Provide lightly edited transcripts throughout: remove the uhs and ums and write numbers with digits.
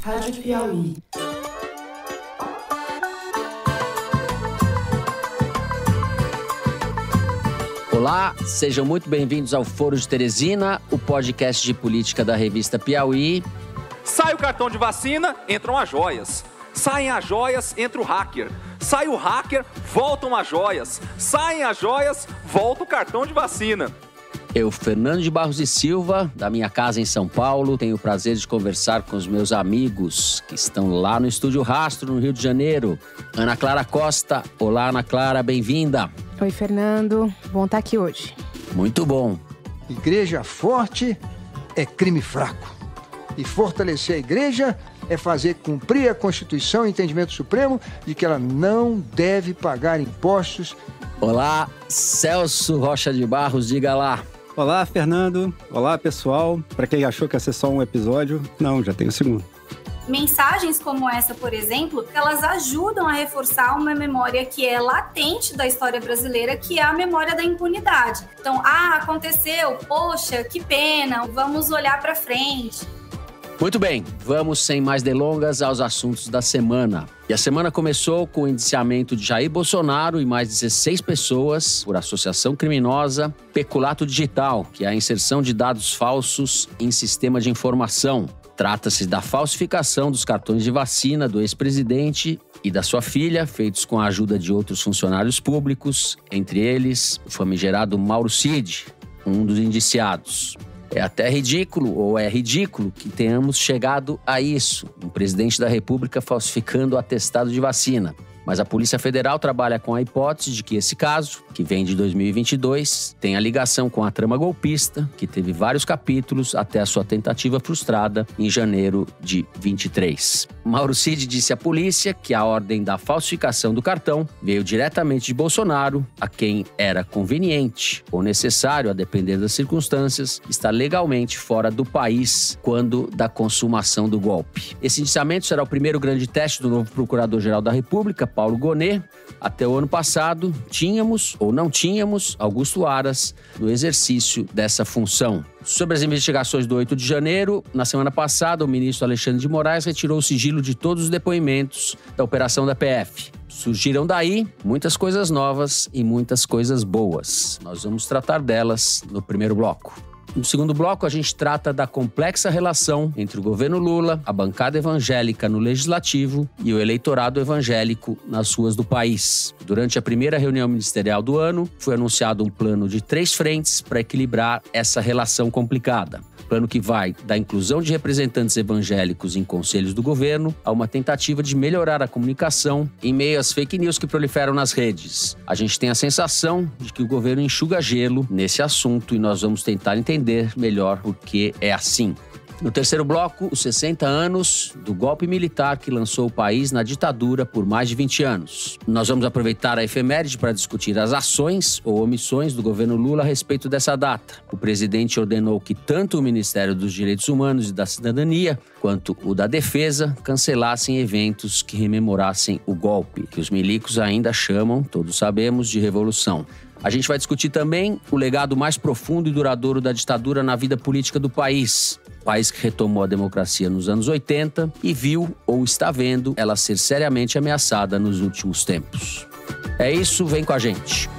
Rádio Piauí. Olá, sejam muito bem-vindos ao Foro de Teresina, o podcast de política da revista Piauí. Sai o cartão de vacina, entram as joias. Saem as joias, entra o hacker. Sai o hacker, voltam as joias. Saem as joias, volta o cartão de vacina. Eu, Fernando de Barros e Silva, da minha casa em São Paulo, tenho o prazer de conversar com os meus amigos que estão lá no Estúdio Rastro, no Rio de Janeiro. Ana Clara Costa. Olá, Ana Clara, bem-vinda. Oi, Fernando. Bom estar aqui hoje. Muito bom. Igreja forte é crime fraco. E fortalecer a igreja é fazer cumprir a Constituição e o entendimento supremo de que ela não deve pagar impostos. Olá, Celso Rocha de Barros, diga lá. Olá, Fernando. Olá, pessoal. Para quem achou que ia ser só um episódio, não, já tem o segundo. Mensagens como essa, por exemplo, elas ajudam a reforçar uma memória que é latente da história brasileira, que é a memória da impunidade. Então, aconteceu, poxa, que pena, vamos olhar para frente. Muito bem, vamos sem mais delongas aos assuntos da semana. E a semana começou com o indiciamento de Jair Bolsonaro e mais 16 pessoas por associação criminosa, peculato digital, que é a inserção de dados falsos em sistema de informação. Trata-se da falsificação dos cartões de vacina do ex-presidente e da sua filha, feitos com a ajuda de outros funcionários públicos, entre eles o famigerado Mauro Cid, um dos indiciados. É até ridículo, ou é ridículo, que tenhamos chegado a isso. Um presidente da República falsificando o atestado de vacina. Mas a Polícia Federal trabalha com a hipótese de que esse caso, que vem de 2022, tenha ligação com a trama golpista, que teve vários capítulos até a sua tentativa frustrada em janeiro de 23. Mauro Cid disse à polícia que a ordem da falsificação do cartão veio diretamente de Bolsonaro, a quem era conveniente ou necessário, a depender das circunstâncias, estar legalmente fora do país quando da consumação do golpe. Esse indiciamento será o primeiro grande teste do novo Procurador-Geral da República, Paulo Gonet. Até o ano passado, tínhamos ou não tínhamos Augusto Aras no exercício dessa função. Sobre as investigações do 8 de janeiro, na semana passada, o ministro Alexandre de Moraes retirou o sigilo de todos os depoimentos da operação da PF. Surgiram daí muitas coisas novas e muitas coisas boas. Nós vamos tratar delas no primeiro bloco. No segundo bloco, a gente trata da complexa relação entre o governo Lula, a bancada evangélica no Legislativo e o eleitorado evangélico nas ruas do país. Durante a primeira reunião ministerial do ano, foi anunciado um plano de 3 frentes para equilibrar essa relação complicada. Plano que vai da inclusão de representantes evangélicos em conselhos do governo a uma tentativa de melhorar a comunicação em meio às fake news que proliferam nas redes. A gente tem a sensação de que o governo enxuga gelo nesse assunto e nós vamos tentar entender melhor por que é assim. No terceiro bloco, os 60 anos do golpe militar que lançou o país na ditadura por mais de 20 anos. Nós vamos aproveitar a efeméride para discutir as ações ou omissões do governo Lula a respeito dessa data. O presidente ordenou que tanto o Ministério dos Direitos Humanos e da Cidadania quanto o da Defesa cancelassem eventos que rememorassem o golpe, que os milicos ainda chamam, todos sabemos, de revolução. A gente vai discutir também o legado mais profundo e duradouro da ditadura na vida política do país. País que retomou a democracia nos anos 80 e viu ou está vendo ela ser seriamente ameaçada nos últimos tempos. É isso, vem com a gente.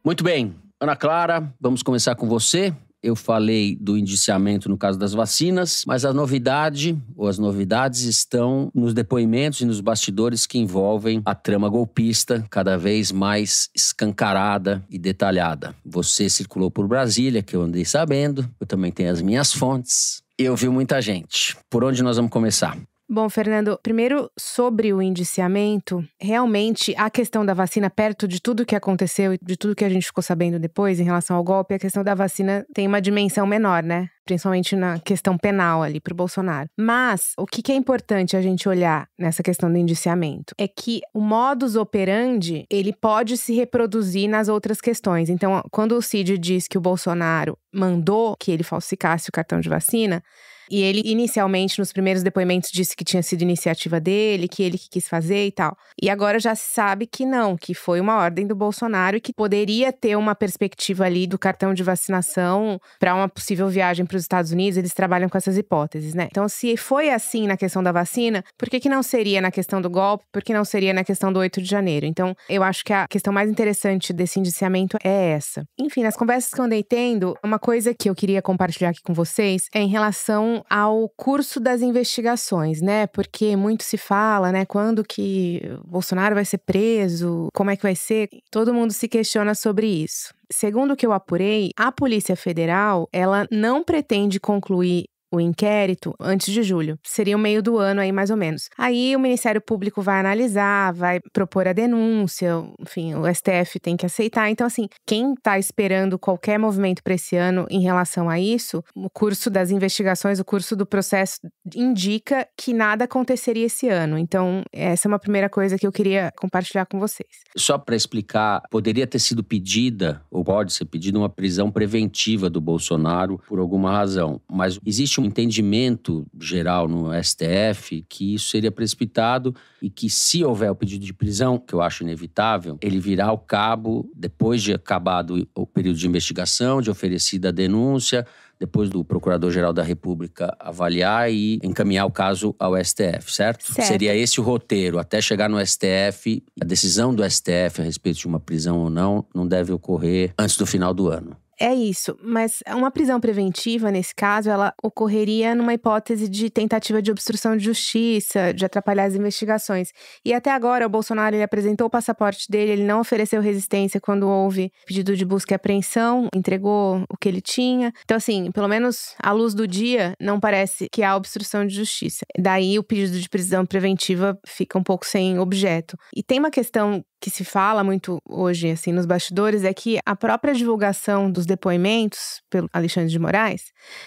Muito bem, Ana Clara, vamos começar com você. Eu falei do indiciamento no caso das vacinas, mas a novidade, ou as novidades, estão nos depoimentos e nos bastidores que envolvem a trama golpista, cada vez mais escancarada e detalhada. Você circulou por Brasília, que eu andei sabendo, eu também tenho as minhas fontes, e eu vi muita gente. Por onde nós vamos começar? Bom, Fernando, primeiro sobre o indiciamento, realmente a questão da vacina, perto de tudo que aconteceu e de tudo que a gente ficou sabendo depois em relação ao golpe, a questão da vacina tem uma dimensão menor, né? Principalmente na questão penal ali pro Bolsonaro. Mas o que é importante a gente olhar nessa questão do indiciamento é que o modus operandi, ele pode se reproduzir nas outras questões. Então, quando o Cid diz que o Bolsonaro mandou que ele falsificasse o cartão de vacina, E ele, inicialmente, nos primeiros depoimentos, disse que tinha sido iniciativa dele, que ele que quis fazer e tal. E agora já se sabe que não, que foi uma ordem do Bolsonaro e que poderia ter uma perspectiva ali do cartão de vacinação para uma possível viagem para os Estados Unidos. Eles trabalham com essas hipóteses, né? Então, se foi assim na questão da vacina, por que não seria na questão do golpe? Por que não seria na questão do 8 de janeiro? Então, eu acho que a questão mais interessante desse indiciamento é essa. Enfim, nas conversas que eu andei tendo, uma coisa que eu queria compartilhar aqui com vocês é em relação ao curso das investigações, né? Porque muito se fala, né? Quando que Bolsonaro vai ser preso? Como é que vai ser? Todo mundo se questiona sobre isso. Segundo o que eu apurei, a Polícia Federal, ela não pretende concluir o inquérito antes de julho. Seria o meio do ano aí, mais ou menos. Aí o Ministério Público vai analisar, vai propor a denúncia, enfim, o STF tem que aceitar. Então, assim, quem tá esperando qualquer movimento para esse ano em relação a isso, o curso das investigações, o curso do processo indica que nada aconteceria esse ano. Então, essa é uma primeira coisa que eu queria compartilhar com vocês. Só para explicar, poderia ter sido pedida, ou pode ser pedida, uma prisão preventiva do Bolsonaro por alguma razão. Mas existe um entendimento geral no STF que isso seria precipitado e que, se houver o pedido de prisão, que eu acho inevitável, ele virá ao cabo depois de acabado o período de investigação, de oferecida a denúncia, depois do Procurador-Geral da República avaliar e encaminhar o caso ao STF, certo? Seria esse o roteiro, até chegar no STF. A decisão do STF a respeito de uma prisão ou não deve ocorrer antes do final do ano. É isso, mas uma prisão preventiva, nesse caso, ela ocorreria numa hipótese de tentativa de obstrução de justiça, de atrapalhar as investigações. E até agora, o Bolsonaro, ele apresentou o passaporte dele, ele não ofereceu resistência quando houve pedido de busca e apreensão, entregou o que ele tinha. Então, assim, pelo menos à luz do dia, não parece que há obstrução de justiça. Daí, o pedido de prisão preventiva fica um pouco sem objeto. E tem uma questão que se fala muito hoje, assim, nos bastidores, é que a própria divulgação dos depoimentos pelo Alexandre de Moraes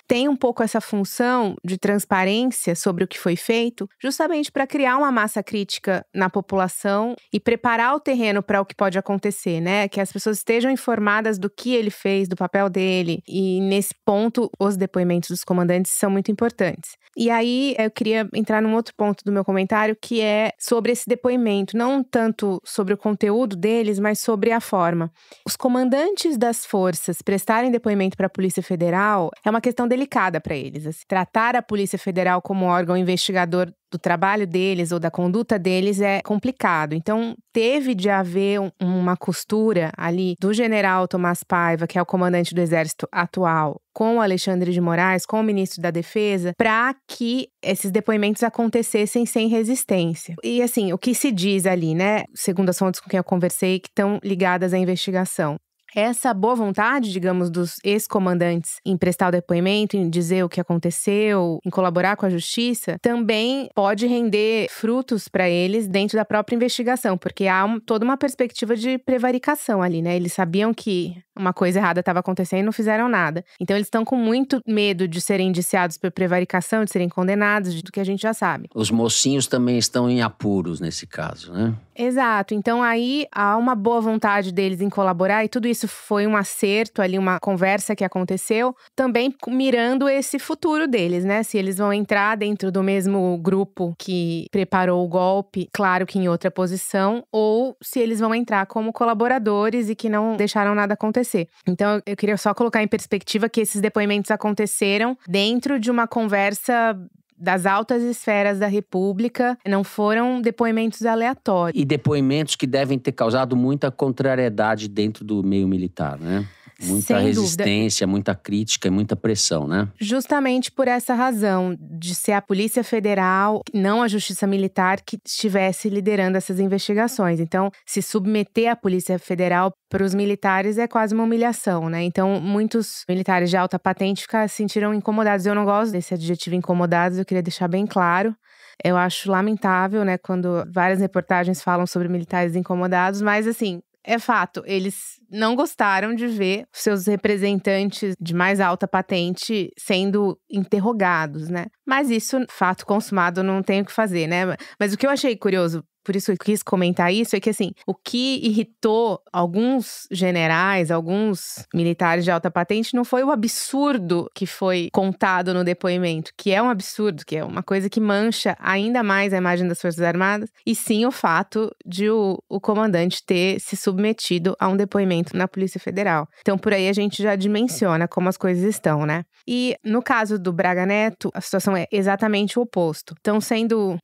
tem um pouco essa função de transparência sobre o que foi feito, justamente para criar uma massa crítica na população e preparar o terreno para o que pode acontecer, né? Que as pessoas estejam informadas do que ele fez, do papel dele. E nesse ponto, os depoimentos dos comandantes são muito importantes. E aí, eu queria entrar num outro ponto do meu comentário, que é sobre esse depoimento, não tanto sobre o conteúdo deles, mas sobre a forma. Os comandantes das forças prestarem depoimento para a Polícia Federal é uma questão delicada para eles. Assim, tratar a Polícia Federal como órgão investigador do trabalho deles ou da conduta deles é complicado. Então, teve de haver uma costura ali do general Tomás Paiva, que é o comandante do Exército atual, com o Alexandre de Moraes, com o ministro da Defesa, para que esses depoimentos acontecessem sem resistência. E assim, o que se diz ali, né, segundo as fontes com quem eu conversei, que estão ligadas à investigação, essa boa vontade, digamos, dos ex-comandantes em prestar o depoimento, em dizer o que aconteceu, em colaborar com a justiça, também pode render frutos para eles dentro da própria investigação, porque há toda uma perspectiva de prevaricação ali, né? Eles sabiam que uma coisa errada estava acontecendo e não fizeram nada. Então, eles estão com muito medo de serem indiciados por prevaricação, de serem condenados, do que a gente já sabe. Os mocinhos também estão em apuros nesse caso, né? Exato. Então, aí há uma boa vontade deles em colaborar e tudo isso foi um acerto ali, uma conversa que aconteceu, também mirando esse futuro deles, né? Se eles vão entrar dentro do mesmo grupo que preparou o golpe, claro que em outra posição, ou se eles vão entrar como colaboradores e que não deixaram nada acontecer. Então, eu queria só colocar em perspectiva que esses depoimentos aconteceram dentro de uma conversa das altas esferas da República, não foram depoimentos aleatórios. E depoimentos que devem ter causado muita contrariedade dentro do meio militar, né? Muita resistência, muita crítica e muita pressão, né? Justamente por essa razão, de ser a Polícia Federal, não a Justiça Militar, que estivesse liderando essas investigações. Então, se submeter à Polícia Federal para os militares é quase uma humilhação, né? Então, muitos militares de alta patente se sentiram incomodados. Eu não gosto desse adjetivo incomodados, eu queria deixar bem claro. Eu acho lamentável, né, quando várias reportagens falam sobre militares incomodados, mas assim, é fato, eles não gostaram de ver seus representantes de mais alta patente sendo interrogados, né? Mas isso, fato consumado, não tem o que fazer, né? Mas o que eu achei curioso por isso eu quis comentar isso, é que assim, o que irritou alguns generais, alguns militares de alta patente, não foi o absurdo que foi contado no depoimento, que é um absurdo, que é uma coisa que mancha ainda mais a imagem das Forças Armadas, e sim o fato de o comandante ter se submetido a um depoimento na Polícia Federal. Então, por aí a gente já dimensiona como as coisas estão, né? E no caso do Braga Neto, a situação é exatamente o oposto. Então,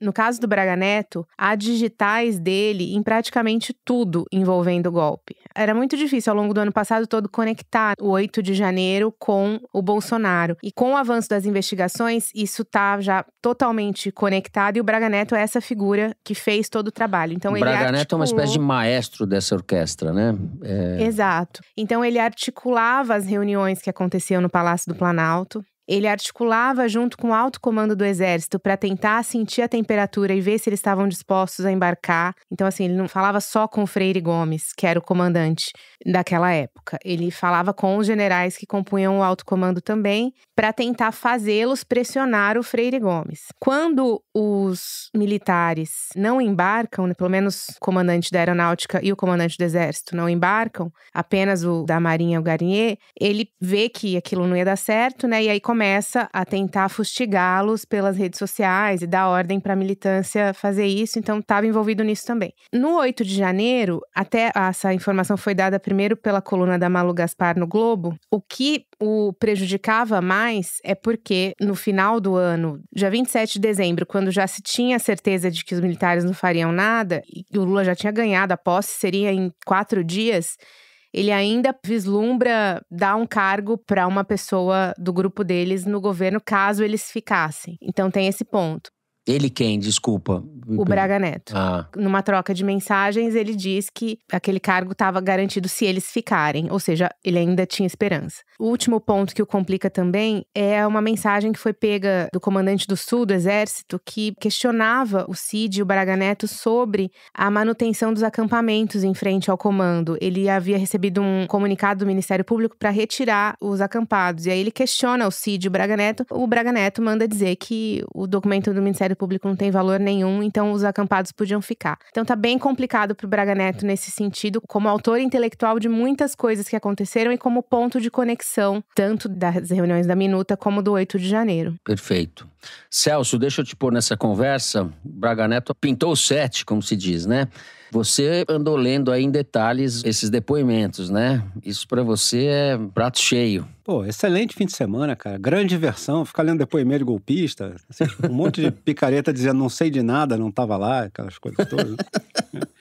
no caso do Braga Neto, há digitais dele em praticamente tudo envolvendo o golpe. Era muito difícil ao longo do ano passado todo conectar o 8 de janeiro com o Bolsonaro. E com o avanço das investigações, isso tá já totalmente conectado e o Braga Neto é essa figura que fez todo o trabalho. Então, o Braga Neto é uma espécie de maestro dessa orquestra, né? Exato. Então, ele articulava as reuniões que aconteciam no Palácio do Planalto. Ele articulava junto com o alto comando do Exército para tentar sentir a temperatura e ver se eles estavam dispostos a embarcar. Então, assim, ele não falava só com o Freire Gomes, que era o comandante daquela época. Ele falava com os generais que compunham o alto comando também, para tentar fazê-los pressionar o Freire Gomes. Quando os militares não embarcam, né, pelo menos o comandante da Aeronáutica e o comandante do Exército não embarcam, apenas o da Marinha, o Garnier, ele vê que aquilo não ia dar certo, né? E aí começa a tentar fustigá-los pelas redes sociais e dar ordem para a militância fazer isso, então estava envolvido nisso também. No 8 de janeiro, até essa informação foi dada primeiro pela coluna da Malu Gaspar no Globo, o que o prejudicava mais é porque no final do ano, dia 27 de dezembro, quando já se tinha certeza de que os militares não fariam nada, e o Lula já tinha ganhado, a posse seria em 4 dias, ele ainda vislumbra dar um cargo para uma pessoa do grupo deles no governo, caso eles ficassem. Então tem esse ponto. Ele quem? Desculpa. O Braga Neto. Numa troca de mensagens, ele diz que aquele cargo estava garantido se eles ficarem. Ou seja, ele ainda tinha esperança. O último ponto que o complica também é uma mensagem que foi pega do comandante do Sul do Exército, que questionava o Cid e o Braga Neto sobre a manutenção dos acampamentos em frente ao comando. Ele havia recebido um comunicado do Ministério Público para retirar os acampados. E aí ele questiona o Cid e o Braga Neto manda dizer que o documento do Ministério Público não tem valor nenhum, então os acampados podiam ficar. Então tá bem complicado pro Braga Neto nesse sentido, como autor intelectual de muitas coisas que aconteceram e como ponto de conexão, tanto das reuniões da Minuta como do 8 de janeiro. Perfeito. Celso, deixa eu te pôr nessa conversa. Braga Neto pintou o 7, como se diz, né? Você andou lendo aí em detalhes esses depoimentos, né? Isso pra você é prato cheio. Pô, excelente fim de semana, cara. Grande diversão, ficar lendo depoimento de golpista. Assim, um monte de picareta dizendo não sei de nada, não tava lá, aquelas coisas todas.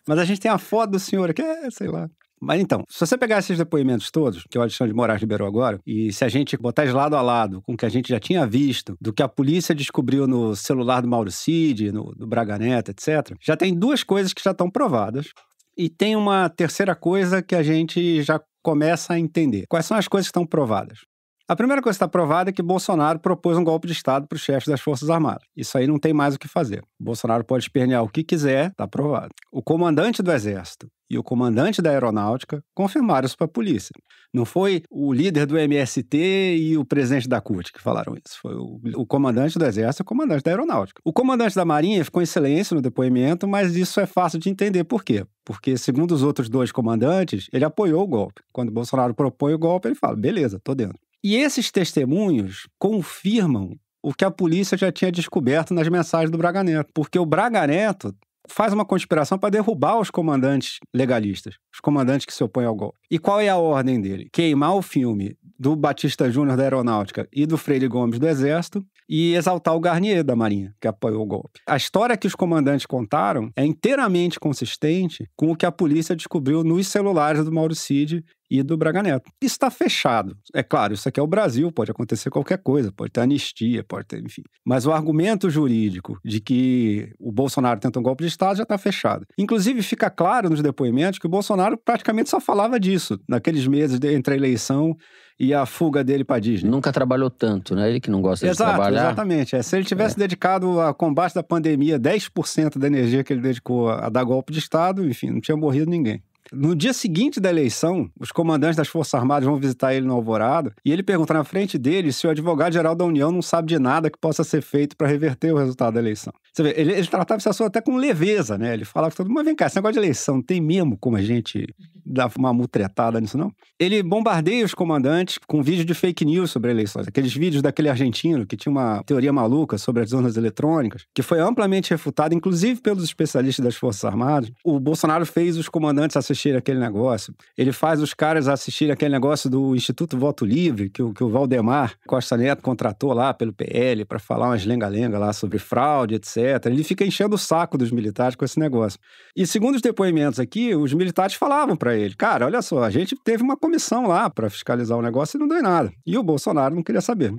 Mas a gente tem a foto do senhor aqui, sei lá. Mas então, se você pegar esses depoimentos todos, que o Alexandre de Moraes liberou agora, e se a gente botar eles lado a lado com o que a gente já tinha visto, do que a polícia descobriu no celular do Mauro Cid, do Braga Neto, etc., já tem 2 coisas que já estão provadas. E tem uma terceira coisa que a gente já começa a entender. Quais são as coisas que estão provadas? A primeira coisa que está provada é que Bolsonaro propôs um golpe de Estado para os chefes das Forças Armadas. Isso aí não tem mais o que fazer. Bolsonaro pode espernear o que quiser, está provado. O comandante do Exército e o comandante da Aeronáutica confirmaram isso para a polícia. Não foi o líder do MST e o presidente da CUT que falaram isso. Foi o comandante do Exército e o comandante da Aeronáutica. O comandante da Marinha ficou em silêncio no depoimento, mas isso é fácil de entender por quê. Porque, segundo os outros 2 comandantes, ele apoiou o golpe. Quando Bolsonaro propõe o golpe, ele fala, beleza, tô dentro. E esses testemunhos confirmam o que a polícia já tinha descoberto nas mensagens do Braga Neto. Porque o Braga Neto faz uma conspiração para derrubar os comandantes legalistas, os comandantes que se opõem ao golpe. E qual é a ordem dele? Queimar o filme do Batista Júnior da Aeronáutica e do Freire Gomes do Exército e exaltar o Garnier da Marinha, que apoiou o golpe. A história que os comandantes contaram é inteiramente consistente com o que a polícia descobriu nos celulares do Mauro Cid e do Braga Neto. Isso está fechado. É claro, isso aqui é o Brasil, pode acontecer qualquer coisa, pode ter anistia, pode ter, enfim. Mas o argumento jurídico de que o Bolsonaro tenta um golpe de Estado já está fechado. Inclusive, fica claro nos depoimentos que o Bolsonaro praticamente só falava disso, naqueles meses entre a eleição e a fuga dele para Disney. Nunca trabalhou tanto, né? Ele que não gosta de trabalhar. Exatamente. Se ele tivesse dedicado ao combate da pandemia 10% da energia que ele dedicou a dar golpe de Estado, enfim, não tinha morrido ninguém. No dia seguinte da eleição, os comandantes das Forças Armadas vão visitar ele no Alvorada e ele pergunta na frente dele se o advogado-geral da União não sabe de nada que possa ser feito para reverter o resultado da eleição. Você vê, ele tratava esse assunto até com leveza, né? Ele falava todo mundo, mas vem cá, esse negócio de eleição tem mesmo como a gente dar uma mutretada nisso, não? Ele bombardeia os comandantes com vídeos de fake news sobre eleições. Aqueles vídeos daquele argentino que tinha uma teoria maluca sobre as urnas eletrônicas, que foi amplamente refutada, inclusive pelos especialistas das Forças Armadas. O Bolsonaro fez os comandantes assistirem aquele negócio. Ele faz os caras assistirem aquele negócio do Instituto Voto Livre, que o Valdemar Costa Neto contratou lá pelo PL para falar umas lenga-lenga lá sobre fraude, etc. Ele fica enchendo o saco dos militares com esse negócio. E segundo os depoimentos aqui, os militares falavam para ele, cara, olha só, a gente teve uma comissão lá para fiscalizar o negócio e não deu nada. E o Bolsonaro não queria saber.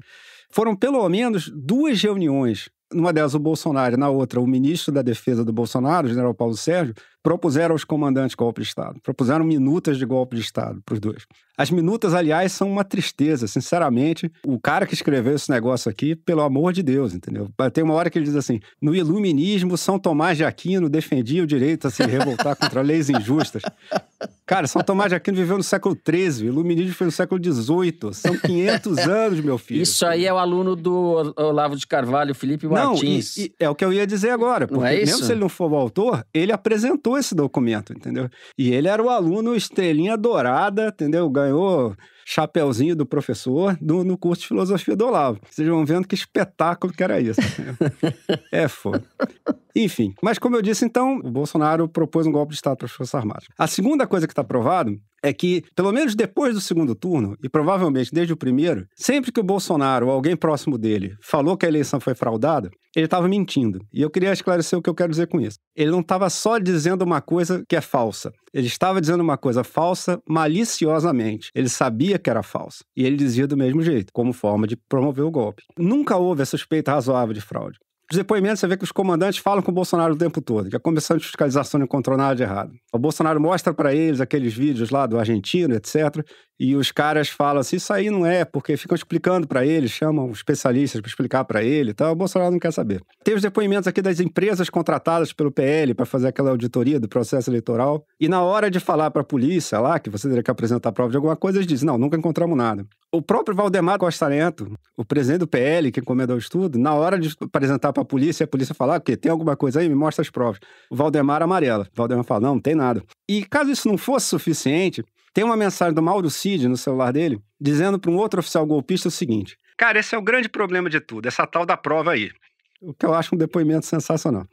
Foram pelo menos 2 reuniões. Numa delas o Bolsonaro, na outra o ministro da Defesa do Bolsonaro, o general Paulo Sérgio, propuseram aos comandantes golpe de Estado. Propuseram minutas de golpe de Estado para os dois. As minutas, aliás, são uma tristeza, sinceramente. O cara que escreveu esse negócio aqui, pelo amor de Deus, entendeu? Tem uma hora que ele diz assim, no iluminismo, São Tomás de Aquino defendia o direito a se revoltar contra leis injustas. Cara, São Tomás de Aquino viveu no século XIII, o iluminismo foi no século XVIII. São 500 anos, meu filho. Isso aí é o aluno do Olavo de Carvalho, Felipe Martins. Não, é o que eu ia dizer agora, porque não é isso? Mesmo se ele não for o autor, ele apresentou esse documento, entendeu? E ele era o aluno estrelinha dourada, entendeu? Ganhou chapeuzinho do professor no curso de filosofia do Olavo. Vocês vão vendo que espetáculo que era isso. É foda. Enfim, mas como eu disse, então, o Bolsonaro propôs um golpe de Estado para as Forças Armadas. A segunda coisa que está provado é que, pelo menos depois do segundo turno, e provavelmente desde o primeiro, sempre que o Bolsonaro ou alguém próximo dele falou que a eleição foi fraudada, ele estava mentindo. E eu queria esclarecer o que eu quero dizer com isso. Ele não estava só dizendo uma coisa que é falsa. Ele estava dizendo uma coisa falsa maliciosamente. Ele sabia que era falsa. E ele dizia do mesmo jeito, como forma de promover o golpe. Nunca houve a suspeita razoável de fraude. Os depoimentos, você vê que os comandantes falam com o Bolsonaro o tempo todo, que a Comissão de Fiscalização não encontrou nada de errado. O Bolsonaro mostra para eles aqueles vídeos lá do argentino, etc., e os caras falam assim, isso aí não é, porque ficam explicando para eles, chamam especialistas para explicar para ele e tal, o Bolsonaro não quer saber. Tem os depoimentos aqui das empresas contratadas pelo PL para fazer aquela auditoria do processo eleitoral, e na hora de falar para a polícia lá, que você teria que apresentar prova de alguma coisa, eles dizem, não, nunca encontramos nada. O próprio Valdemar Costa Neto, o presidente do PL, que encomendou o estudo, na hora de apresentar para a polícia falar, o quê? Tem alguma coisa aí? Me mostra as provas. O Valdemar amarela. O Valdemar fala, não tem nada. E caso isso não fosse suficiente, tem uma mensagem do Mauro Cid no celular dele, dizendo para um outro oficial golpista o seguinte, cara, esse é o grande problema de tudo, essa tal da prova aí. O que eu acho um depoimento sensacional.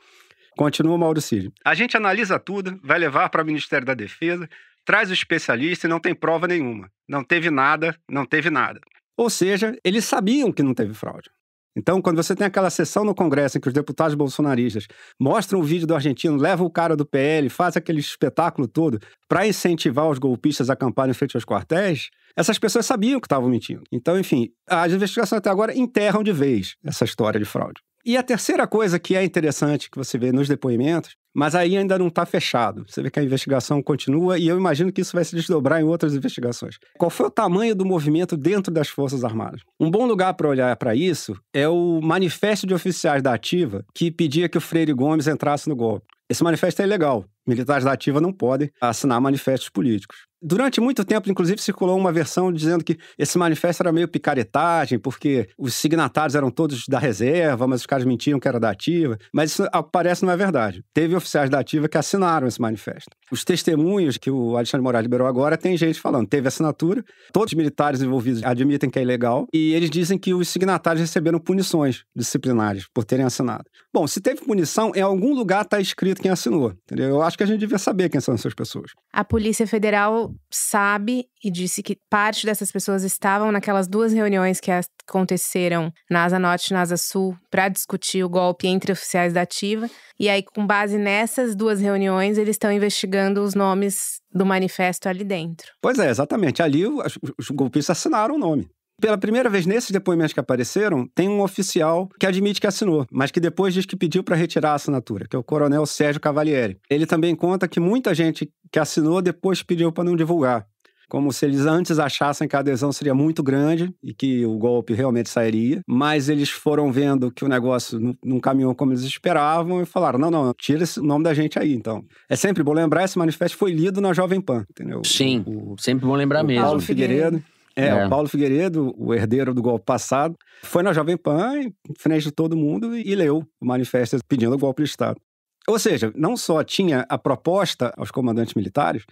Continua o Mauro Cid. A gente analisa tudo, vai levar para o Ministério da Defesa, traz o especialista e não tem prova nenhuma. Não teve nada, não teve nada. Ou seja, eles sabiam que não teve fraude. Então, quando você tem aquela sessão no Congresso em que os deputados bolsonaristas mostram o vídeo do argentino, levam o cara do PL, faz aquele espetáculo todo para incentivar os golpistas a acamparem em frente aos quartéis, essas pessoas sabiam que estavam mentindo. Então, enfim, as investigações até agora enterram de vez essa história de fraude. E a terceira coisa que é interessante que você vê nos depoimentos, mas aí ainda não está fechado. Você vê que a investigação continua e eu imagino que isso vai se desdobrar em outras investigações. Qual foi o tamanho do movimento dentro das Forças Armadas? Um bom lugar para olhar para isso é o manifesto de oficiais da Ativa que pedia que o Freire Gomes entrasse no golpe. Esse manifesto é ilegal. Militares da Ativa não podem assinar manifestos políticos. Durante muito tempo, inclusive, circulou uma versão dizendo que esse manifesto era meio picaretagem, porque os signatários eram todos da reserva, mas os caras mentiam que era da Ativa. Mas isso, ao que parece, não é verdade. Teve oficiais da Ativa que assinaram esse manifesto. Os testemunhos que o Alexandre Moraes liberou agora, tem gente falando, teve assinatura, todos os militares envolvidos admitem que é ilegal, e eles dizem que os signatários receberam punições disciplinares por terem assinado. Bom, se teve punição, em algum lugar está escrito quem assinou, entendeu? Eu acho que a gente devia saber quem são essas pessoas. A Polícia Federal sabe e disse que parte dessas pessoas estavam naquelas 2 reuniões que aconteceram na Asa Norte e na Asa Sul para discutir o golpe entre oficiais da Ativa. E aí, com base nessas 2 reuniões, eles estão investigando os nomes do manifesto ali dentro. Pois é, exatamente. Ali os golpistas assinaram o nome. Pela primeira vez nesses depoimentos que apareceram, tem um oficial que admite que assinou, mas que depois diz que pediu para retirar a assinatura, que é o coronel Sérgio Cavalieri. Ele também conta que muita gente que assinou depois pediu para não divulgar. como se eles antes achassem que a adesão seria muito grande e que o golpe realmente sairia, mas eles foram vendo que o negócio não caminhou como eles esperavam e falaram, não, tira esse nome da gente aí, então. É sempre bom lembrar, esse manifesto foi lido na Jovem Pan, entendeu? Sim, sempre bom lembrar mesmo. Paulo Figueiredo. O Paulo Figueiredo, o herdeiro do golpe passado, foi na Jovem Pan, em frente de todo mundo, e leu o manifesto pedindo o golpe de Estado. Ou seja, não só tinha a proposta aos comandantes militares,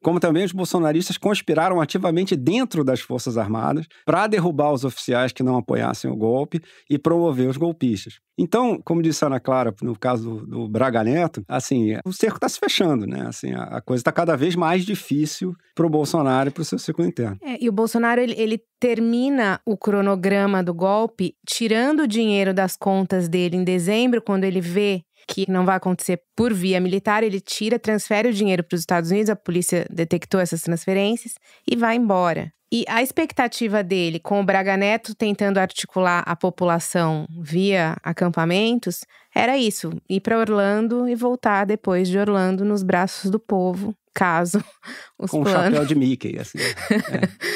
como também os bolsonaristas conspiraram ativamente dentro das Forças Armadas para derrubar os oficiais que não apoiassem o golpe e promover os golpistas. Então, como disse a Ana Clara, no caso do Braga Neto, assim, o cerco está se fechando, né? Assim, a coisa está cada vez mais difícil para o Bolsonaro e para o seu ciclo interno. E o Bolsonaro, ele termina o cronograma do golpe tirando o dinheiro das contas dele em dezembro, quando ele vê que não vai acontecer por via militar, ele transfere o dinheiro para os Estados Unidos, a polícia detectou essas transferências e vai embora. E a expectativa dele, com o Braga Neto tentando articular a população via acampamentos, era isso, ir para Orlando e voltar depois de Orlando nos braços do povo, caso os com planos... o chapéu de Mickey, assim.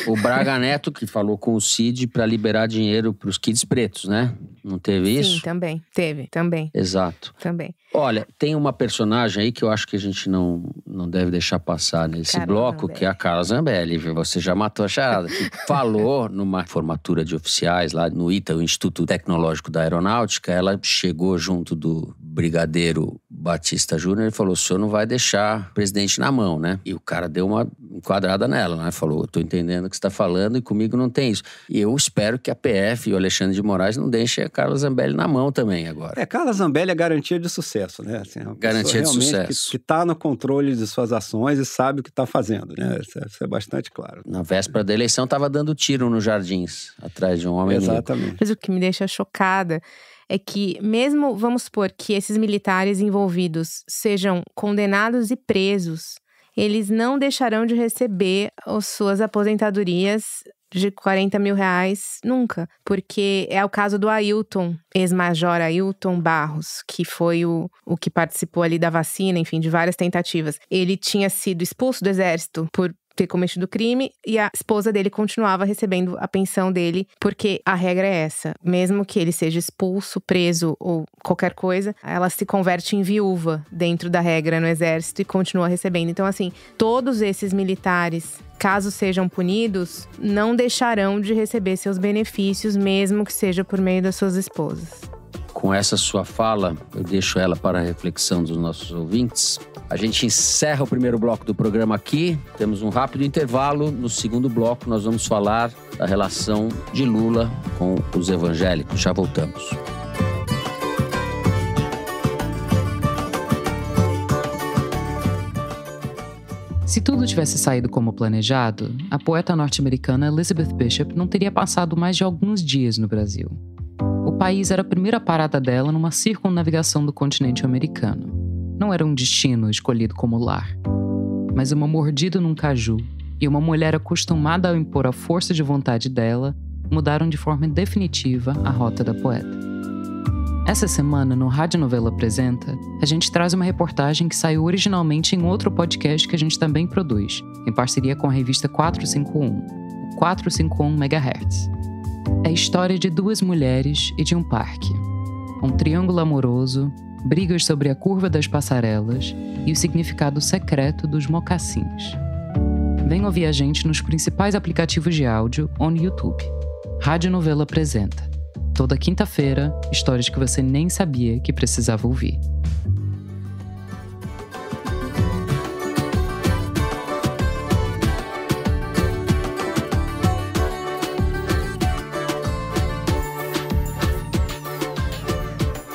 O Braga Neto que falou com o Cid para liberar dinheiro para os kids pretos, né? Não teve isso? Sim, também. Teve, também. Exato. Também. Olha, tem uma personagem aí que eu acho que a gente não deve deixar passar nesse Carla bloco, Zambelli. que é a Carla Zambelli. Você já matou a charada. Que falou numa formatura de oficiais lá no ITA, o Instituto Tecnológico da Aeronáutica. Ela chegou junto do brigadeiro Batista Júnior e falou, o senhor não vai deixar o presidente na mão, né? E o cara deu uma enquadrada nela, né? Falou, eu tô entendendo o que você tá falando e comigo não tem isso. E eu espero que a PF e o Alexandre de Moraes não deixem a Carla Zambelli na mão também agora. Carla Zambelli é garantia de sucesso, né? Assim, é uma garantia de sucesso. Que tá no controle de suas ações e sabe o que tá fazendo, né? Isso é bastante claro. Na véspera da eleição, tava dando tiro nos jardins, atrás de um homem negro. Exatamente. Mas o que me deixa chocada é que mesmo, vamos supor, que esses militares envolvidos sejam condenados e presos, eles não deixarão de receber as suas aposentadorias de 40 mil reais nunca. Porque é o caso do Ailton, ex-major Ailton Barros, que foi o que participou ali da vacina, enfim, de várias tentativas. Ele tinha sido expulso do exército por ter cometido crime e a esposa dele continuava recebendo a pensão dele, porque a regra é essa, mesmo que ele seja expulso, preso ou qualquer coisa, ela se converte em viúva dentro da regra no exército e continua recebendo. Então assim, todos esses militares, caso sejam punidos, não deixarão de receber seus benefícios, mesmo que seja por meio das suas esposas. Com essa sua fala, eu deixo ela para a reflexão dos nossos ouvintes. A gente encerra o primeiro bloco do programa aqui. Temos um rápido intervalo. No segundo bloco, nós vamos falar da relação de Lula com os evangélicos. Já voltamos. Se tudo tivesse saído como planejado, a poeta norte-americana Elizabeth Bishop não teria passado mais de alguns dias no Brasil. O país era a primeira parada dela numa circunnavigação do continente americano. Não era um destino escolhido como lar, mas uma mordida num caju e uma mulher acostumada a impor a força de vontade dela mudaram de forma definitiva a rota da poeta. Essa semana, no Rádio Novela Apresenta, a gente traz uma reportagem que saiu originalmente em outro podcast que a gente também produz, em parceria com a revista 451, o 451 MHz. É a história de duas mulheres e de um parque. Um triângulo amoroso, brigas sobre a curva das passarelas e o significado secreto dos mocassins. Vem ouvir a gente nos principais aplicativos de áudio ou no YouTube. Rádio Novela Apresenta. Toda quinta-feira, histórias que você nem sabia que precisava ouvir.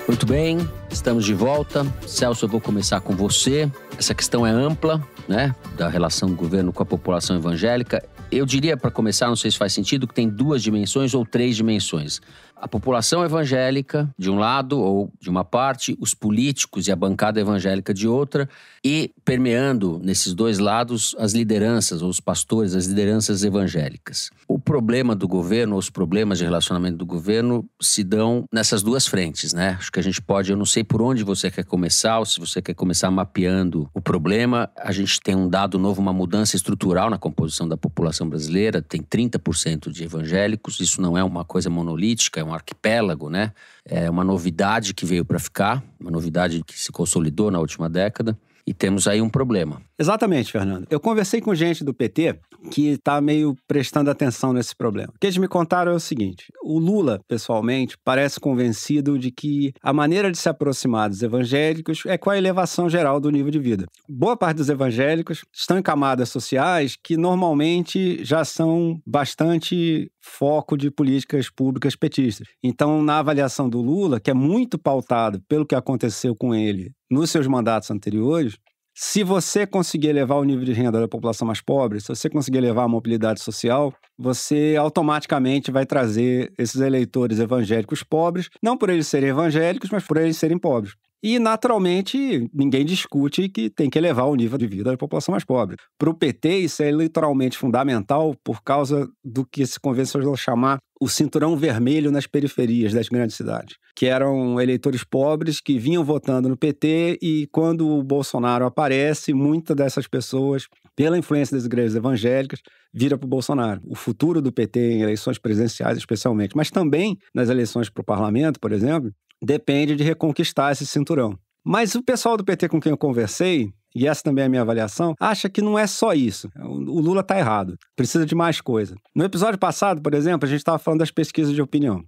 Muito bem, estamos de volta. Celso, eu vou começar com você. Essa questão é ampla, né? Da relação do governo com a população evangélica. Eu diria, para começar, não sei se faz sentido, que tem 2 dimensões ou 3 dimensões. A população evangélica, de um lado, ou de uma parte, os políticos e a bancada evangélica de outra, e permeando nesses 2 lados as lideranças, ou os pastores, as lideranças evangélicas. O problema do governo, os problemas de relacionamento do governo se dão nessas duas frentes, né? Acho que a gente pode, eu não sei por onde você quer começar, ou se você quer começar mapeando o problema. A gente tem um dado novo, uma mudança estrutural na composição da população brasileira, tem 30% de evangélicos, isso não é uma coisa monolítica, é um arquipélago, né? É uma novidade que veio para ficar, uma novidade que se consolidou na última década. E temos aí um problema. Exatamente, Fernando. Eu conversei com gente do PT que está meio prestando atenção nesse problema. O que eles me contaram é o seguinte: o Lula, pessoalmente, parece convencido de que a maneira de se aproximar dos evangélicos é com a elevação geral do nível de vida. Boa parte dos evangélicos estão em camadas sociais que normalmente já são bastante foco de políticas públicas petistas. Então, na avaliação do Lula, que é muito pautado pelo que aconteceu com ele nos seus mandatos anteriores, se você conseguir elevar o nível de renda da população mais pobre, se você conseguir elevar a mobilidade social, você automaticamente vai trazer esses eleitores evangélicos pobres, não por eles serem evangélicos, mas por eles serem pobres. E, naturalmente, ninguém discute que tem que elevar o nível de vida da população mais pobre. Para o PT, isso é literalmente fundamental por causa do que se convenceu a chamar o cinturão vermelho nas periferias das grandes cidades, que eram eleitores pobres que vinham votando no PT e, quando o Bolsonaro aparece, muitas dessas pessoas, pela influência das igrejas evangélicas, vira para o Bolsonaro. O futuro do PT em eleições presidenciais, especialmente, mas também nas eleições para o parlamento, por exemplo, depende de reconquistar esse cinturão. Mas o pessoal do PT com quem eu conversei, e essa também é a minha avaliação, acha que não é só isso. O Lula está errado. Precisa de mais coisa. No episódio passado, por exemplo, a gente estava falando das pesquisas de opinião.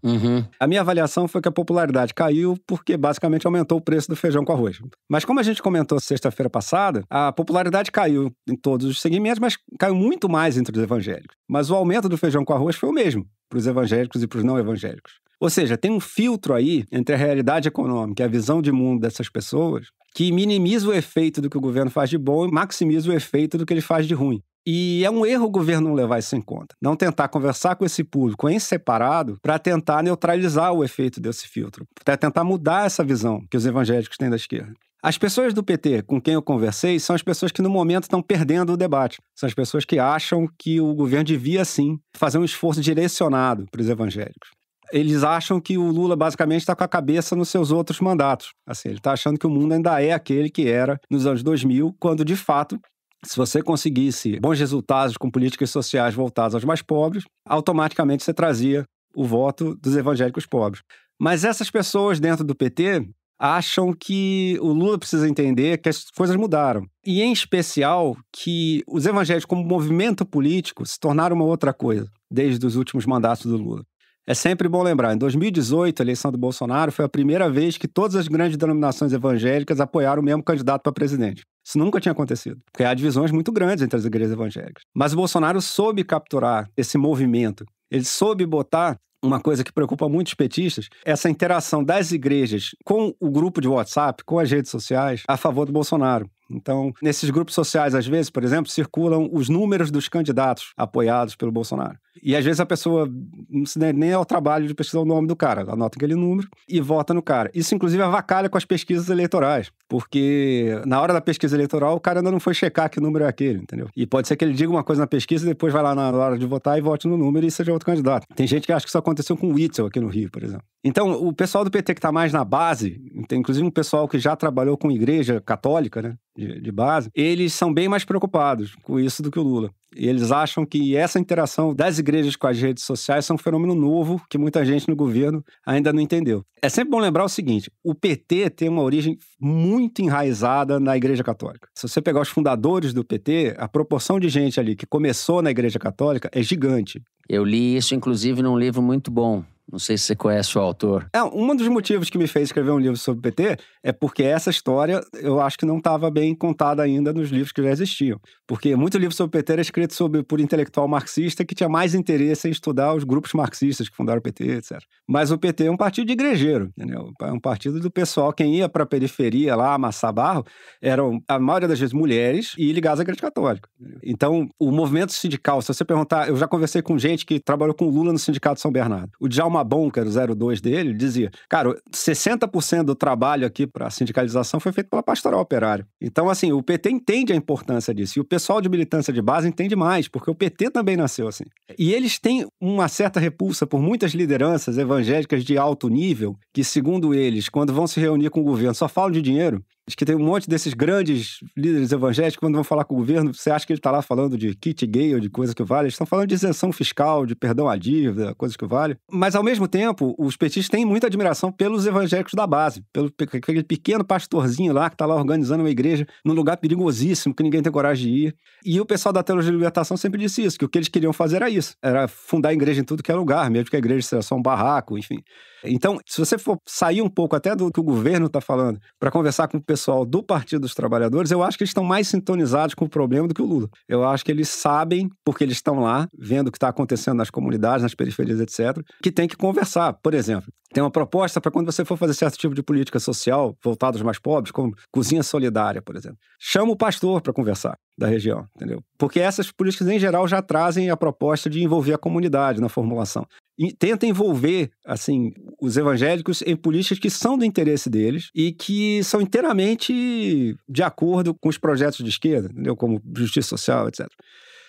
A minha avaliação foi que a popularidade caiu porque basicamente aumentou o preço do feijão com arroz. Mas como a gente comentou sexta-feira passada, a popularidade caiu em todos os segmentos, mas caiu muito mais entre os evangélicos. Mas o aumento do feijão com arroz foi o mesmo para os evangélicos e para os não evangélicos. Ou seja, tem um filtro aí entre a realidade econômica e a visão de mundo dessas pessoas que minimiza o efeito do que o governo faz de bom e maximiza o efeito do que ele faz de ruim. E é um erro o governo não levar isso em conta. Não tentar conversar com esse público em separado para tentar neutralizar o efeito desse filtro, para tentar mudar essa visão que os evangélicos têm da esquerda. As pessoas do PT com quem eu conversei são as pessoas que no momento estão perdendo o debate. São as pessoas que acham que o governo devia, sim, fazer um esforço direcionado para os evangélicos. Eles acham que o Lula basicamente está com a cabeça nos seus outros mandatos. Assim, ele está achando que o mundo ainda é aquele que era nos anos 2000, quando, de fato, se você conseguisse bons resultados com políticas sociais voltadas aos mais pobres, automaticamente você trazia o voto dos evangélicos pobres. Mas essas pessoas dentro do PT acham que o Lula precisa entender que as coisas mudaram. E, em especial, que os evangélicos como movimento político se tornaram uma outra coisa desde os últimos mandatos do Lula. É sempre bom lembrar, em 2018, a eleição do Bolsonaro foi a primeira vez que todas as grandes denominações evangélicas apoiaram o mesmo candidato para presidente. Isso nunca tinha acontecido, porque há divisões muito grandes entre as igrejas evangélicas. Mas o Bolsonaro soube capturar esse movimento. Ele soube botar uma coisa que preocupa muitos petistas, essa interação das igrejas com o grupo de WhatsApp, com as redes sociais, a favor do Bolsonaro. Então, nesses grupos sociais, às vezes, por exemplo, circulam os números dos candidatos apoiados pelo Bolsonaro. E, às vezes, a pessoa não se dá nem ao trabalho de pesquisar o nome do cara. Ela anota aquele número e vota no cara. Isso, inclusive, avacalha com as pesquisas eleitorais. Porque, na hora da pesquisa eleitoral, o cara ainda não foi checar que número é aquele, entendeu? E pode ser que ele diga uma coisa na pesquisa e depois vai lá na hora de votar e vote no número e seja outro candidato. Tem gente que acha que isso aconteceu com o Witzel aqui no Rio, por exemplo. Então, o pessoal do PT que está mais na base, tem inclusive um pessoal que já trabalhou com igreja católica, né? De base, eles são bem mais preocupados com isso do que o Lula. E eles acham que essa interação das igrejas com as redes sociais é um fenômeno novo que muita gente no governo ainda não entendeu. É sempre bom lembrar o seguinte, o PT tem uma origem muito enraizada na igreja católica. Se você pegar os fundadores do PT, a proporção de gente ali que começou na igreja católica é gigante. Eu li isso, inclusive, num livro muito bom. Não sei se você conhece o autor. Um dos motivos que me fez escrever um livro sobre o PT é porque essa história eu acho que não estava bem contada ainda nos livros que já existiam. Porque muito livro sobre o PT era escrito por intelectual marxista que tinha mais interesse em estudar os grupos marxistas que fundaram o PT, etc. Mas o PT é um partido de igrejeiro, entendeu? É um partido do pessoal, quem ia para a periferia lá, amassar barro, eram, a maioria das vezes, mulheres e ligadas à igreja católica. Então, o movimento sindical, se você perguntar, eu já conversei com gente que trabalhou com o Lula no Sindicato de São Bernardo. O Djalma uma Bonker 02 dele, dizia, cara, 60% do trabalho aqui para a sindicalização foi feito pela pastoral operária. Então, assim, o PT entende a importância disso. E o pessoal de militância de base entende mais, porque o PT também nasceu assim. E eles têm uma certa repulsa por muitas lideranças evangélicas de alto nível, que, segundo eles, quando vão se reunir com o governo, só falam de dinheiro. Diz que tem um monte desses grandes líderes evangélicos, quando vão falar com o governo, você acha que ele está lá falando de kit gay ou de coisa que vale? Eles estão falando de isenção fiscal, de perdão à dívida, coisas que vale. Mas, ao mesmo tempo, os petistas têm muita admiração pelos evangélicos da base, pelo aquele pequeno pastorzinho lá que está lá organizando uma igreja num lugar perigosíssimo, que ninguém tem coragem de ir. E o pessoal da Teologia de Libertação sempre disse isso, que o que eles queriam fazer era isso, era fundar a igreja em tudo que é lugar, mesmo que a igreja seja só um barraco, enfim. Então, se você for sair um pouco até do que o governo está falando para conversar com o pessoal do Partido dos Trabalhadores, eu acho que eles estão mais sintonizados com o problema do que o Lula. Eu acho que eles sabem, porque eles estão lá, vendo o que está acontecendo nas comunidades, nas periferias, etc., que tem que conversar. Por exemplo, tem uma proposta para quando você for fazer certo tipo de política social voltada aos mais pobres, como cozinha solidária, por exemplo. Chama o pastor para conversar da região, entendeu? Porque essas políticas, em geral, já trazem a proposta de envolver a comunidade na formulação. E tenta envolver, assim, os evangélicos em políticas que são do interesse deles e que são inteiramente de acordo com os projetos de esquerda, entendeu? Como justiça social, etc.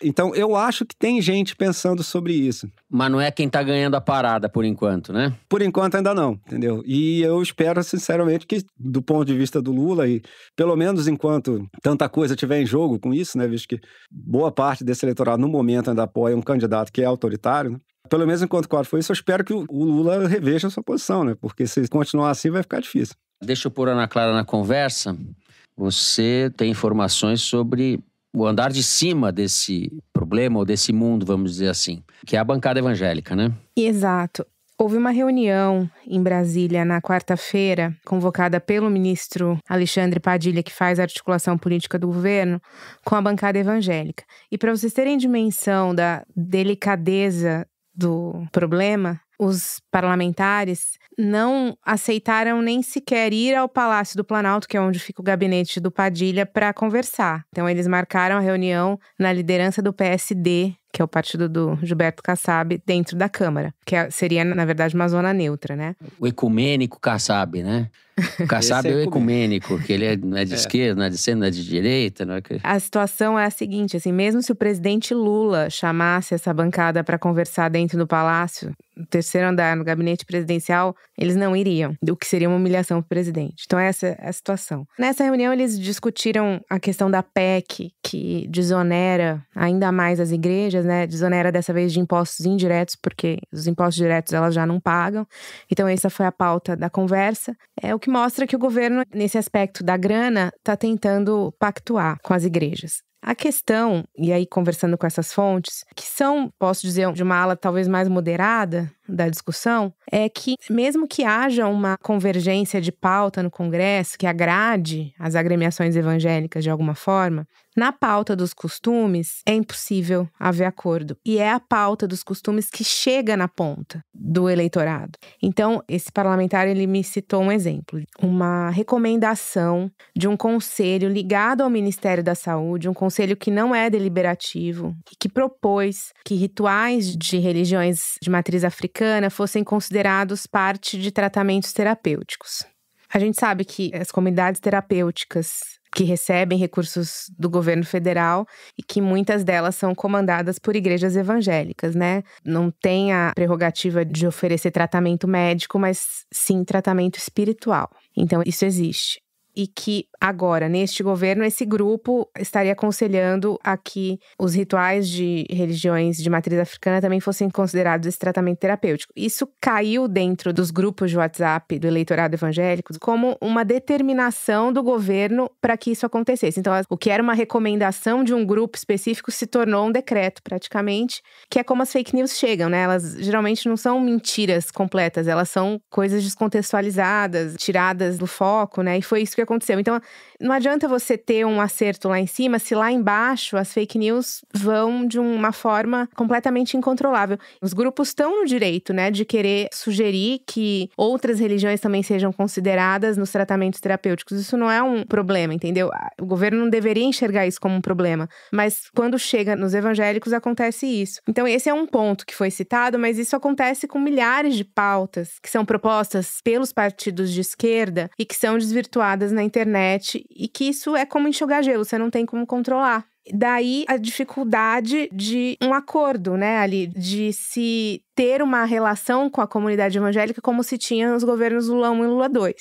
Então, eu acho que tem gente pensando sobre isso. Mas não é quem tá ganhando a parada, por enquanto, né? Por enquanto ainda não, entendeu? E eu espero, sinceramente, que do ponto de vista do Lula, e pelo menos enquanto tanta coisa tiver em jogo com isso, né? Visto que boa parte desse eleitorado, no momento, ainda apoia um candidato que é autoritário, né? Pelo menos enquanto o quadro foi isso, eu espero que o Lula reveja a sua posição, né? Porque se continuar assim, vai ficar difícil. Deixa eu pôr a Ana Clara na conversa. Você tem informações sobre o andar de cima desse problema, ou desse mundo, vamos dizer assim, que é a bancada evangélica, né? Exato. Houve uma reunião em Brasília na quarta-feira, convocada pelo ministro Alexandre Padilha, que faz a articulação política do governo, com a bancada evangélica. E para vocês terem dimensão da delicadeza do problema, os parlamentares não aceitaram nem sequer ir ao Palácio do Planalto, que é onde fica o gabinete do Padilha, para conversar. Então, eles marcaram a reunião na liderança do PSD, que é o partido do Gilberto Kassab, dentro da Câmara. Que seria, na verdade, uma zona neutra, né? O ecumênico Kassab, né? O Kassab é o ecumênico, que ele não é de esquerda, não é de centro, não é de direita. Não é que... A situação é a seguinte, assim, mesmo se o presidente Lula chamasse essa bancada para conversar dentro do Palácio, no terceiro andar, no gabinete presidencial, eles não iriam, o que seria uma humilhação para o presidente. Então essa é a situação. Nessa reunião eles discutiram a questão da PEC, que desonera ainda mais as igrejas, né? Desonera dessa vez de impostos indiretos, porque os impostos diretos elas já não pagam. Então essa foi a pauta da conversa. É o que mostra que o governo, nesse aspecto da grana, está tentando pactuar com as igrejas. A questão, e aí conversando com essas fontes, que são, posso dizer, de uma ala talvez mais moderada da discussão, é que mesmo que haja uma convergência de pauta no Congresso, que agrade as agremiações evangélicas de alguma forma, na pauta dos costumes é impossível haver acordo. E é a pauta dos costumes que chega na ponta do eleitorado. Então, esse parlamentar, ele me citou um exemplo. Uma recomendação de um conselho ligado ao Ministério da Saúde, um conselho que não é deliberativo, que propôs que rituais de religiões de matriz africana fossem considerados parte de tratamentos terapêuticos. A gente sabe que as comunidades terapêuticas que recebem recursos do governo federal e que muitas delas são comandadas por igrejas evangélicas, né? Não tem a prerrogativa de oferecer tratamento médico, mas sim tratamento espiritual. Então, isso existe. E que agora, neste governo, esse grupo estaria aconselhando a que os rituais de religiões de matriz africana também fossem considerados esse tratamento terapêutico. Isso caiu dentro dos grupos de WhatsApp do eleitorado evangélico como uma determinação do governo para que isso acontecesse. Então, o que era uma recomendação de um grupo específico se tornou um decreto, praticamente, que é como as fake news chegam, né? Elas geralmente não são mentiras completas, elas são coisas descontextualizadas, tiradas do foco, né? E foi isso que que aconteceu. Então, não adianta você ter um acerto lá em cima se lá embaixo as fake news vão de uma forma completamente incontrolável. Os grupos estão no direito, né, de querer sugerir que outras religiões também sejam consideradas nos tratamentos terapêuticos. Isso não é um problema, entendeu? O governo não deveria enxergar isso como um problema. Mas quando chega nos evangélicos, acontece isso. Então, esse é um ponto que foi citado, mas isso acontece com milhares de pautas que são propostas pelos partidos de esquerda e que são desvirtuadas na internet e que isso é como enxugar gelo, você não tem como controlar. Daí a dificuldade de um acordo, né, ali, de se ter uma relação com a comunidade evangélica como se tinha nos governos Lula 1 e Lula 2.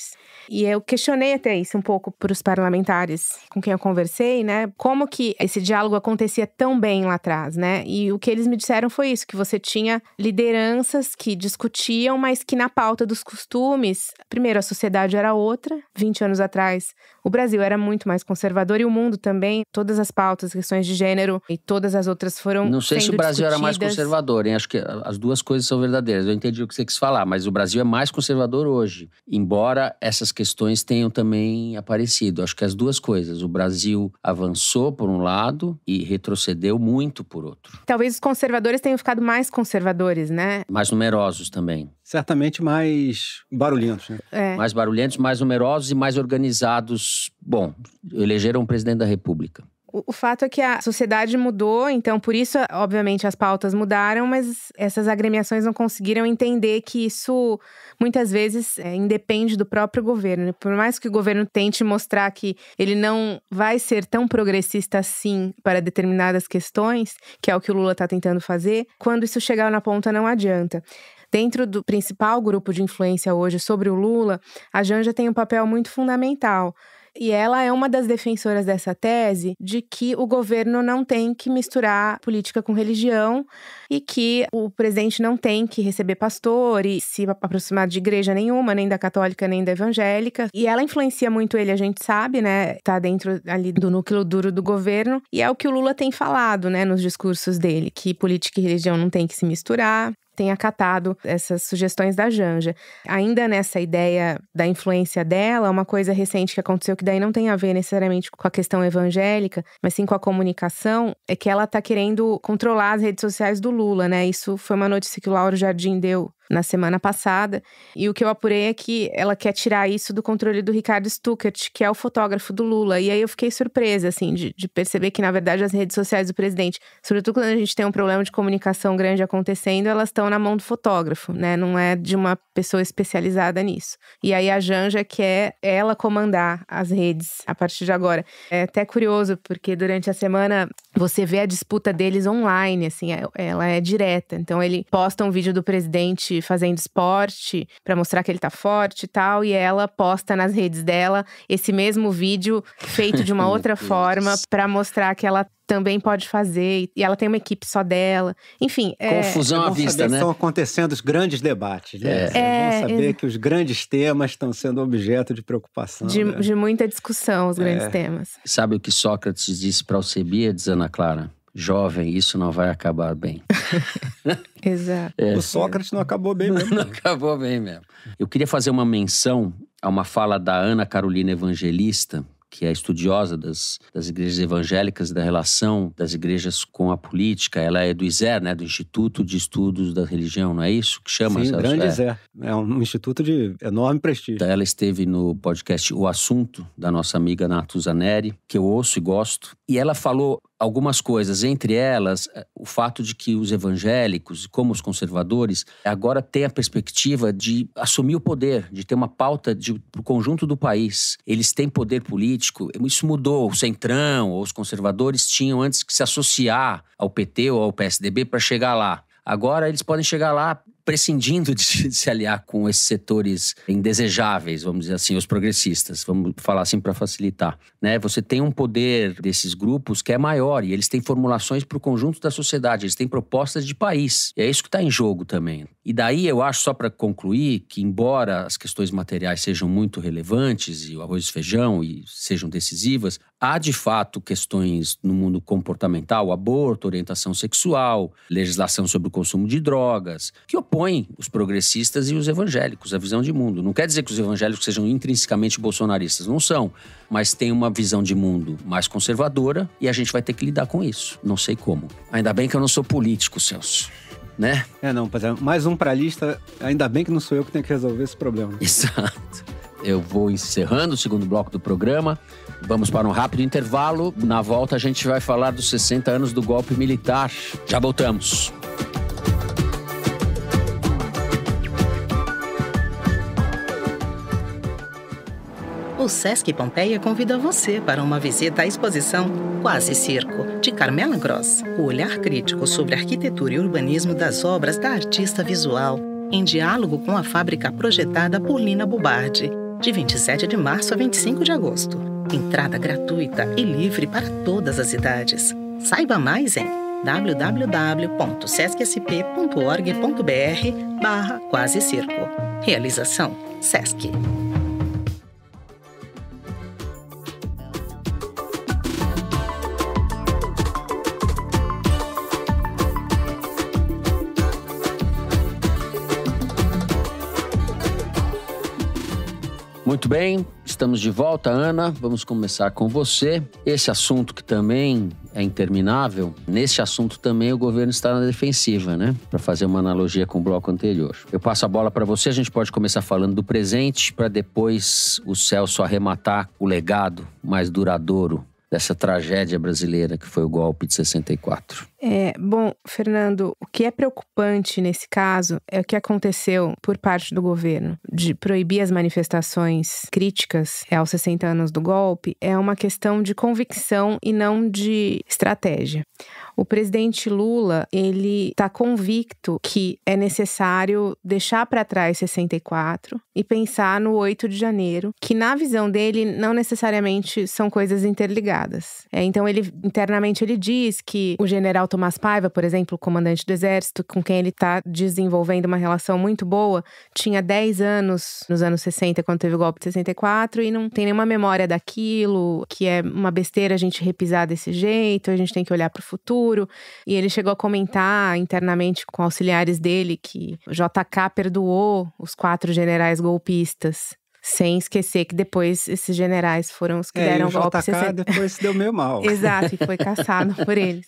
E eu questionei até isso um pouco para os parlamentares com quem eu conversei, né, como que esse diálogo acontecia tão bem lá atrás, né, e o que eles me disseram foi isso, que você tinha lideranças que discutiam, mas que na pauta dos costumes, primeiro, a sociedade era outra, 20 anos atrás, o Brasil era muito mais conservador e o mundo também, todas as pautas, questões de gênero e todas as outras foram Não sei sendo se o Brasil discutidas. era mais conservador, hein? Acho que as duas coisas são verdadeiras. Eu entendi o que você quis falar, mas o Brasil é mais conservador hoje. Embora essas questões tenham também aparecido. Acho que as duas coisas. O Brasil avançou por um lado e retrocedeu muito por outro. Talvez os conservadores tenham ficado mais conservadores, né? Mais numerosos também. Certamente mais barulhentos, né? É. Mais barulhentos, mais numerosos e mais organizados. Bom, elegeram um presidente da República. O fato é que a sociedade mudou, então por isso, obviamente, as pautas mudaram, mas essas agremiações não conseguiram entender que isso, muitas vezes, independe do próprio governo. Por mais que o governo tente mostrar que ele não vai ser tão progressista assim para determinadas questões, que é o que o Lula está tentando fazer, quando isso chegar na ponta não adianta. Dentro do principal grupo de influência hoje sobre o Lula, a Janja tem um papel muito fundamental. E ela é uma das defensoras dessa tese de que o governo não tem que misturar política com religião e que o presidente não tem que receber pastor e se aproximar de igreja nenhuma, nem da católica, nem da evangélica. E ela influencia muito ele, a gente sabe, né? Tá dentro ali do núcleo duro do governo. E é o que o Lula tem falado, né, nos discursos dele, que política e religião não tem que se misturar. Tem acatado essas sugestões da Janja. Ainda nessa ideia da influência dela, uma coisa recente que aconteceu, que daí não tem a ver necessariamente com a questão evangélica, mas sim com a comunicação, é que ela tá querendo controlar as redes sociais do Lula, né? Isso foi uma notícia que o Lauro Jardim deu na semana passada, e o que eu apurei é que ela quer tirar isso do controle do Ricardo Stuckert, que é o fotógrafo do Lula, e aí eu fiquei surpresa, assim, de perceber que, na verdade, as redes sociais do presidente, sobretudo quando a gente tem um problema de comunicação grande acontecendo, elas estão na mão do fotógrafo, né, não é de uma pessoa especializada nisso. E aí a Janja quer ela comandar as redes a partir de agora. É até curioso, porque durante a semana você vê a disputa deles online, assim, ela é direta, então ele posta um vídeo do presidente fazendo esporte pra mostrar que ele tá forte e tal, e ela posta nas redes dela esse mesmo vídeo feito de uma outra forma pra mostrar que ela também pode fazer, e ela tem uma equipe só dela. Enfim, confusão à vista, né? Estão acontecendo os grandes debates, né? É bom saber que os grandes temas estão sendo objeto de preocupação. De muita discussão, os grandes temas. Sabe o que Sócrates disse para Alcebiades, Ana Clara? Jovem, isso não vai acabar bem. Exato. O Sócrates não acabou bem mesmo. Não acabou bem mesmo. Eu queria fazer uma menção a uma fala da Ana Carolina Evangelista, que é estudiosa das igrejas evangélicas e da relação das igrejas com a política. Ela é do ISER, né, do Instituto de Estudos da Religião, não é isso que chama? Sim, grande ISER. É um instituto de enorme prestígio. Ela esteve no podcast O Assunto, da nossa amiga Natuza Neri, que eu ouço e gosto. E ela falou algumas coisas, entre elas, o fato de que os evangélicos, como os conservadores, agora têm a perspectiva de assumir o poder, de ter uma pauta para o conjunto do país. Eles têm poder político, isso mudou. O Centrão ou os conservadores tinham antes que se associar ao PT ou ao PSDB para chegar lá. Agora eles podem chegar lá prescindindo de se aliar com esses setores indesejáveis, vamos dizer assim, os progressistas, vamos falar assim para facilitar, né? Você tem um poder desses grupos que é maior e eles têm formulações para o conjunto da sociedade, eles têm propostas de país, e é isso que está em jogo também. E daí eu acho, só para concluir, que embora as questões materiais sejam muito relevantes e o arroz e feijão e sejam decisivas, há de fato questões no mundo comportamental, aborto, orientação sexual, legislação sobre o consumo de drogas, que opõem opõe os progressistas e os evangélicos, a visão de mundo. Não quer dizer que os evangélicos sejam intrinsecamente bolsonaristas, não são. Mas tem uma visão de mundo mais conservadora e a gente vai ter que lidar com isso. Não sei como. Ainda bem que eu não sou político, Celso. Né? Não, mais um pra lista. Ainda bem que não sou eu que tenho que resolver esse problema. Exato. Eu vou encerrando o segundo bloco do programa. Vamos para um rápido intervalo. Na volta a gente vai falar dos 60 anos do golpe militar. Já voltamos. O Sesc Pompeia convida você para uma visita à exposição Quase Circo, de Carmela Gross. O olhar crítico sobre a arquitetura e urbanismo das obras da artista visual, em diálogo com a fábrica projetada por Lina Bubardi, de 27 de março a 25 de agosto. Entrada gratuita e livre para todas as idades. Saiba mais em www.sescsp.org.br/Quase Circo. Realização Sesc. Muito bem, estamos de volta, Ana. Vamos começar com você. Esse assunto que também é interminável, nesse assunto também o governo está na defensiva, né? Para fazer uma analogia com o bloco anterior. Eu passo a bola para você, a gente pode começar falando do presente, para depois o Celso arrematar o legado mais duradouro dessa tragédia brasileira que foi o golpe de 64. Bom, Fernando, o que é preocupante nesse caso é o que aconteceu por parte do governo de proibir as manifestações críticas aos 60 anos do golpe. É uma questão de convicção e não de estratégia. O presidente Lula, ele está convicto que é necessário deixar para trás 64 e pensar no 8 de janeiro, que na visão dele não necessariamente são coisas interligadas. Então, internamente ele diz que o general Tomás Paiva, por exemplo, o comandante do Exército, com quem ele está desenvolvendo uma relação muito boa, tinha 10 anos nos anos 60, quando teve o golpe de 64, e não tem nenhuma memória daquilo, que é uma besteira a gente repisar desse jeito, a gente tem que olhar para o futuro. E ele chegou a comentar internamente com auxiliares dele que o JK perdoou os 4 generais golpistas. Sem esquecer que depois esses generais foram os que deram o golpe. O JK depois se deu meio mal. Exato, e foi caçado por eles.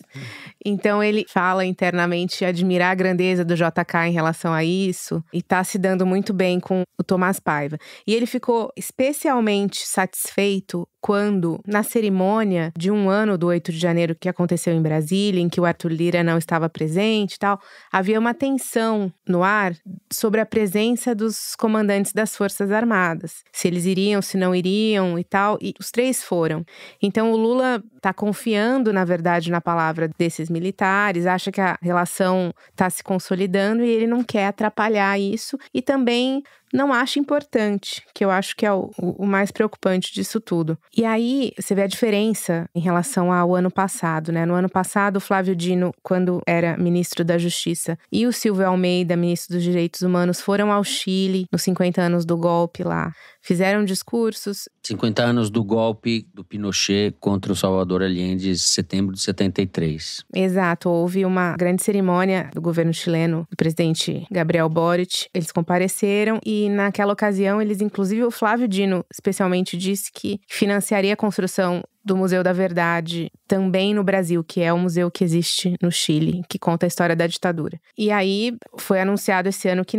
Então ele fala internamente admirar a grandeza do JK em relação a isso e tá se dando muito bem com o Tomás Paiva. E ele ficou especialmente satisfeito quando, na cerimônia de 1 ano do 8 de janeiro que aconteceu em Brasília, em que o Arthur Lira não estava presente e tal, havia uma tensão no ar sobre a presença dos comandantes das Forças Armadas. Se eles iriam, se não iriam e tal, e os 3 foram. Então o Lula está confiando, na verdade, na palavra desses militares, acha que a relação está se consolidando e ele não quer atrapalhar isso e também não acha importante, que eu acho que é o mais preocupante disso tudo. E aí, você vê a diferença em relação ao ano passado, né? No ano passado, o Flávio Dino, quando era ministro da Justiça, e o Silvio Almeida, ministro dos Direitos Humanos, foram ao Chile, nos 50 anos do golpe lá. Fizeram discursos. 50 anos do golpe do Pinochet contra o Salvador Allende, em setembro de 73. Exato, houve uma grande cerimônia do governo chileno, do presidente Gabriel Boric. Eles compareceram e naquela ocasião, inclusive o Flávio Dino, especialmente, disse que financiaria a construção do Museu da Verdade, também no Brasil, que é o museu que existe no Chile, que conta a história da ditadura. E aí, foi anunciado esse ano que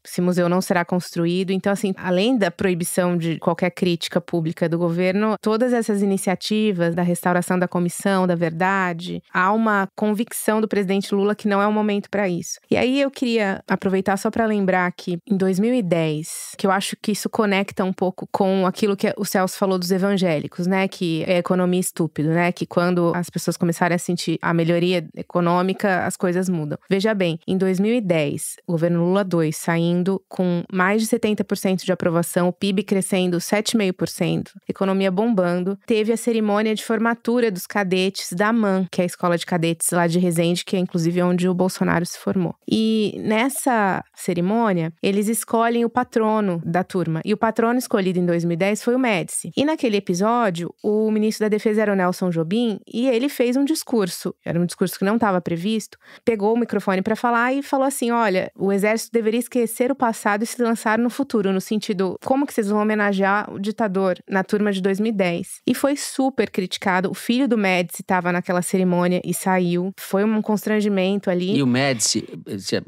esse museu não será construído. Então, assim, além da proibição de qualquer crítica pública do governo, todas essas iniciativas da restauração da Comissão da Verdade, há uma convicção do presidente Lula que não é o momento para isso. E aí, eu queria aproveitar só para lembrar que, em 2010, que eu acho que isso conecta um pouco com aquilo que o Celso falou dos evangélicos, né, que é economia estúpido, né? Que quando as pessoas começarem a sentir a melhoria econômica, as coisas mudam. Veja bem, em 2010, o governo Lula 2 saindo com mais de 70% de aprovação, o PIB crescendo 7,5%, economia bombando, teve a cerimônia de formatura dos cadetes da AMAN, que é a escola de cadetes lá de Resende, que é inclusive onde o Bolsonaro se formou. E nessa cerimônia, eles escolhem o patrono da turma. E o patrono escolhido em 2010 foi o Médici. E naquele episódio, o ministro ministro da Defesa era o Nelson Jobim, e ele fez um discurso, era um discurso que não estava previsto, pegou o microfone para falar e falou assim, olha, o exército deveria esquecer o passado e se lançar no futuro, no sentido, como que vocês vão homenagear o ditador na turma de 2010? E foi super criticado, o filho do Médici estava naquela cerimônia e saiu, foi um constrangimento ali. E o Médici,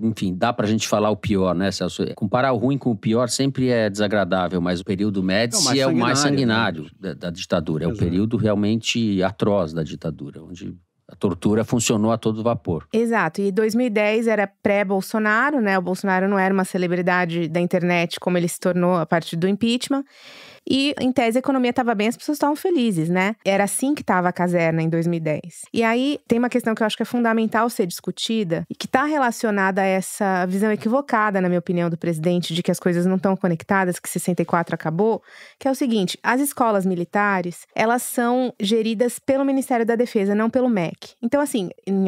enfim, dá pra gente falar o pior, né, Celso? Comparar o ruim com o pior sempre é desagradável, mas o período Médici é o mais sanguinário da ditadura. É o período realmente atroz da ditadura, onde a tortura funcionou a todo vapor. Exato, e 2010 era pré-Bolsonaro, né? O Bolsonaro não era uma celebridade da internet como ele se tornou a partir do impeachment. E, em tese, a economia estava bem, as pessoas estavam felizes, né? Era assim que estava a caserna em 2010. E aí, tem uma questão que eu acho que é fundamental ser discutida e que está relacionada a essa visão equivocada, na minha opinião, do presidente, de que as coisas não estão conectadas, que 64 acabou, que é o seguinte, as escolas militares, elas são geridas pelo Ministério da Defesa, não pelo MEC. Então, assim, em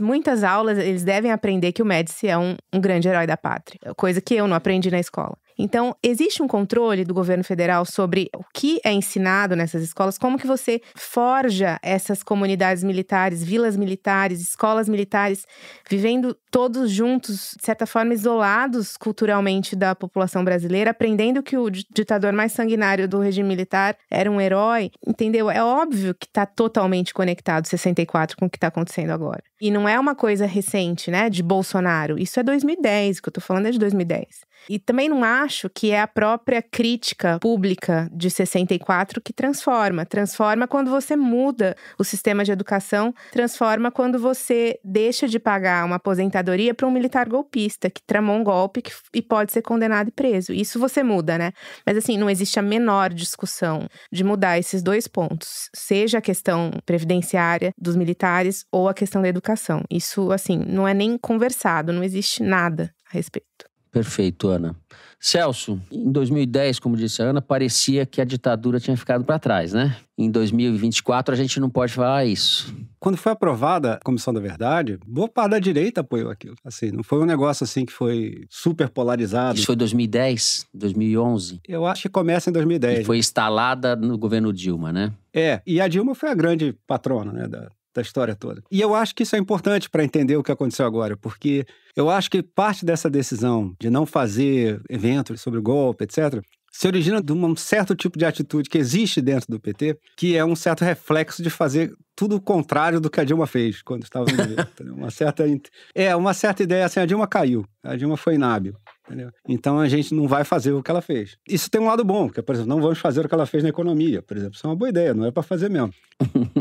muitas aulas, eles devem aprender que o Médici é um grande herói da pátria, coisa que eu não aprendi na escola. Então, existe um controle do governo federal sobre o que é ensinado nessas escolas, como que você forja essas comunidades militares, vilas militares, escolas militares, vivendo todos juntos, de certa forma isolados culturalmente da população brasileira, aprendendo que o ditador mais sanguinário do regime militar era um herói, entendeu? É óbvio que está totalmente conectado 64 com o que está acontecendo agora. E não é uma coisa recente, né, de Bolsonaro. Isso é 2010, o que eu tô falando é de 2010. E também não acho que é a própria crítica pública de 64 que transforma. Transforma quando você muda o sistema de educação, transforma quando você deixa de pagar uma aposentadoria para um militar golpista que tramou um golpe e pode ser condenado e preso. Isso você muda, né? Mas assim, não existe a menor discussão de mudar esses dois pontos. Seja a questão previdenciária dos militares ou a questão da educação. Isso, assim, não é nem conversado, não existe nada a respeito. Perfeito, Ana. Celso, em 2010, como disse a Ana, parecia que a ditadura tinha ficado para trás, né? Em 2024, a gente não pode falar isso. Quando foi aprovada a Comissão da Verdade, boa parte da direita apoiou aquilo. Assim, não foi um negócio assim que foi super polarizado. Isso foi 2010, 2011? Eu acho que começa em 2010. E foi instalada no governo Dilma, né? E a Dilma foi a grande patrona, né, da história toda. E eu acho que isso é importante para entender o que aconteceu agora, porque eu acho que parte dessa decisão de não fazer eventos sobre o golpe, etc., se origina de um certo tipo de atitude que existe dentro do PT, que é um certo reflexo de fazer tudo o contrário do que a Dilma fez quando estava no governo. Uma certa ideia assim, a Dilma caiu, a Dilma foi inábil. Entendeu? Então a gente não vai fazer o que ela fez. Isso tem um lado bom, que, por exemplo, não vamos fazer o que ela fez na economia, por exemplo. Isso é uma boa ideia, não é para fazer mesmo.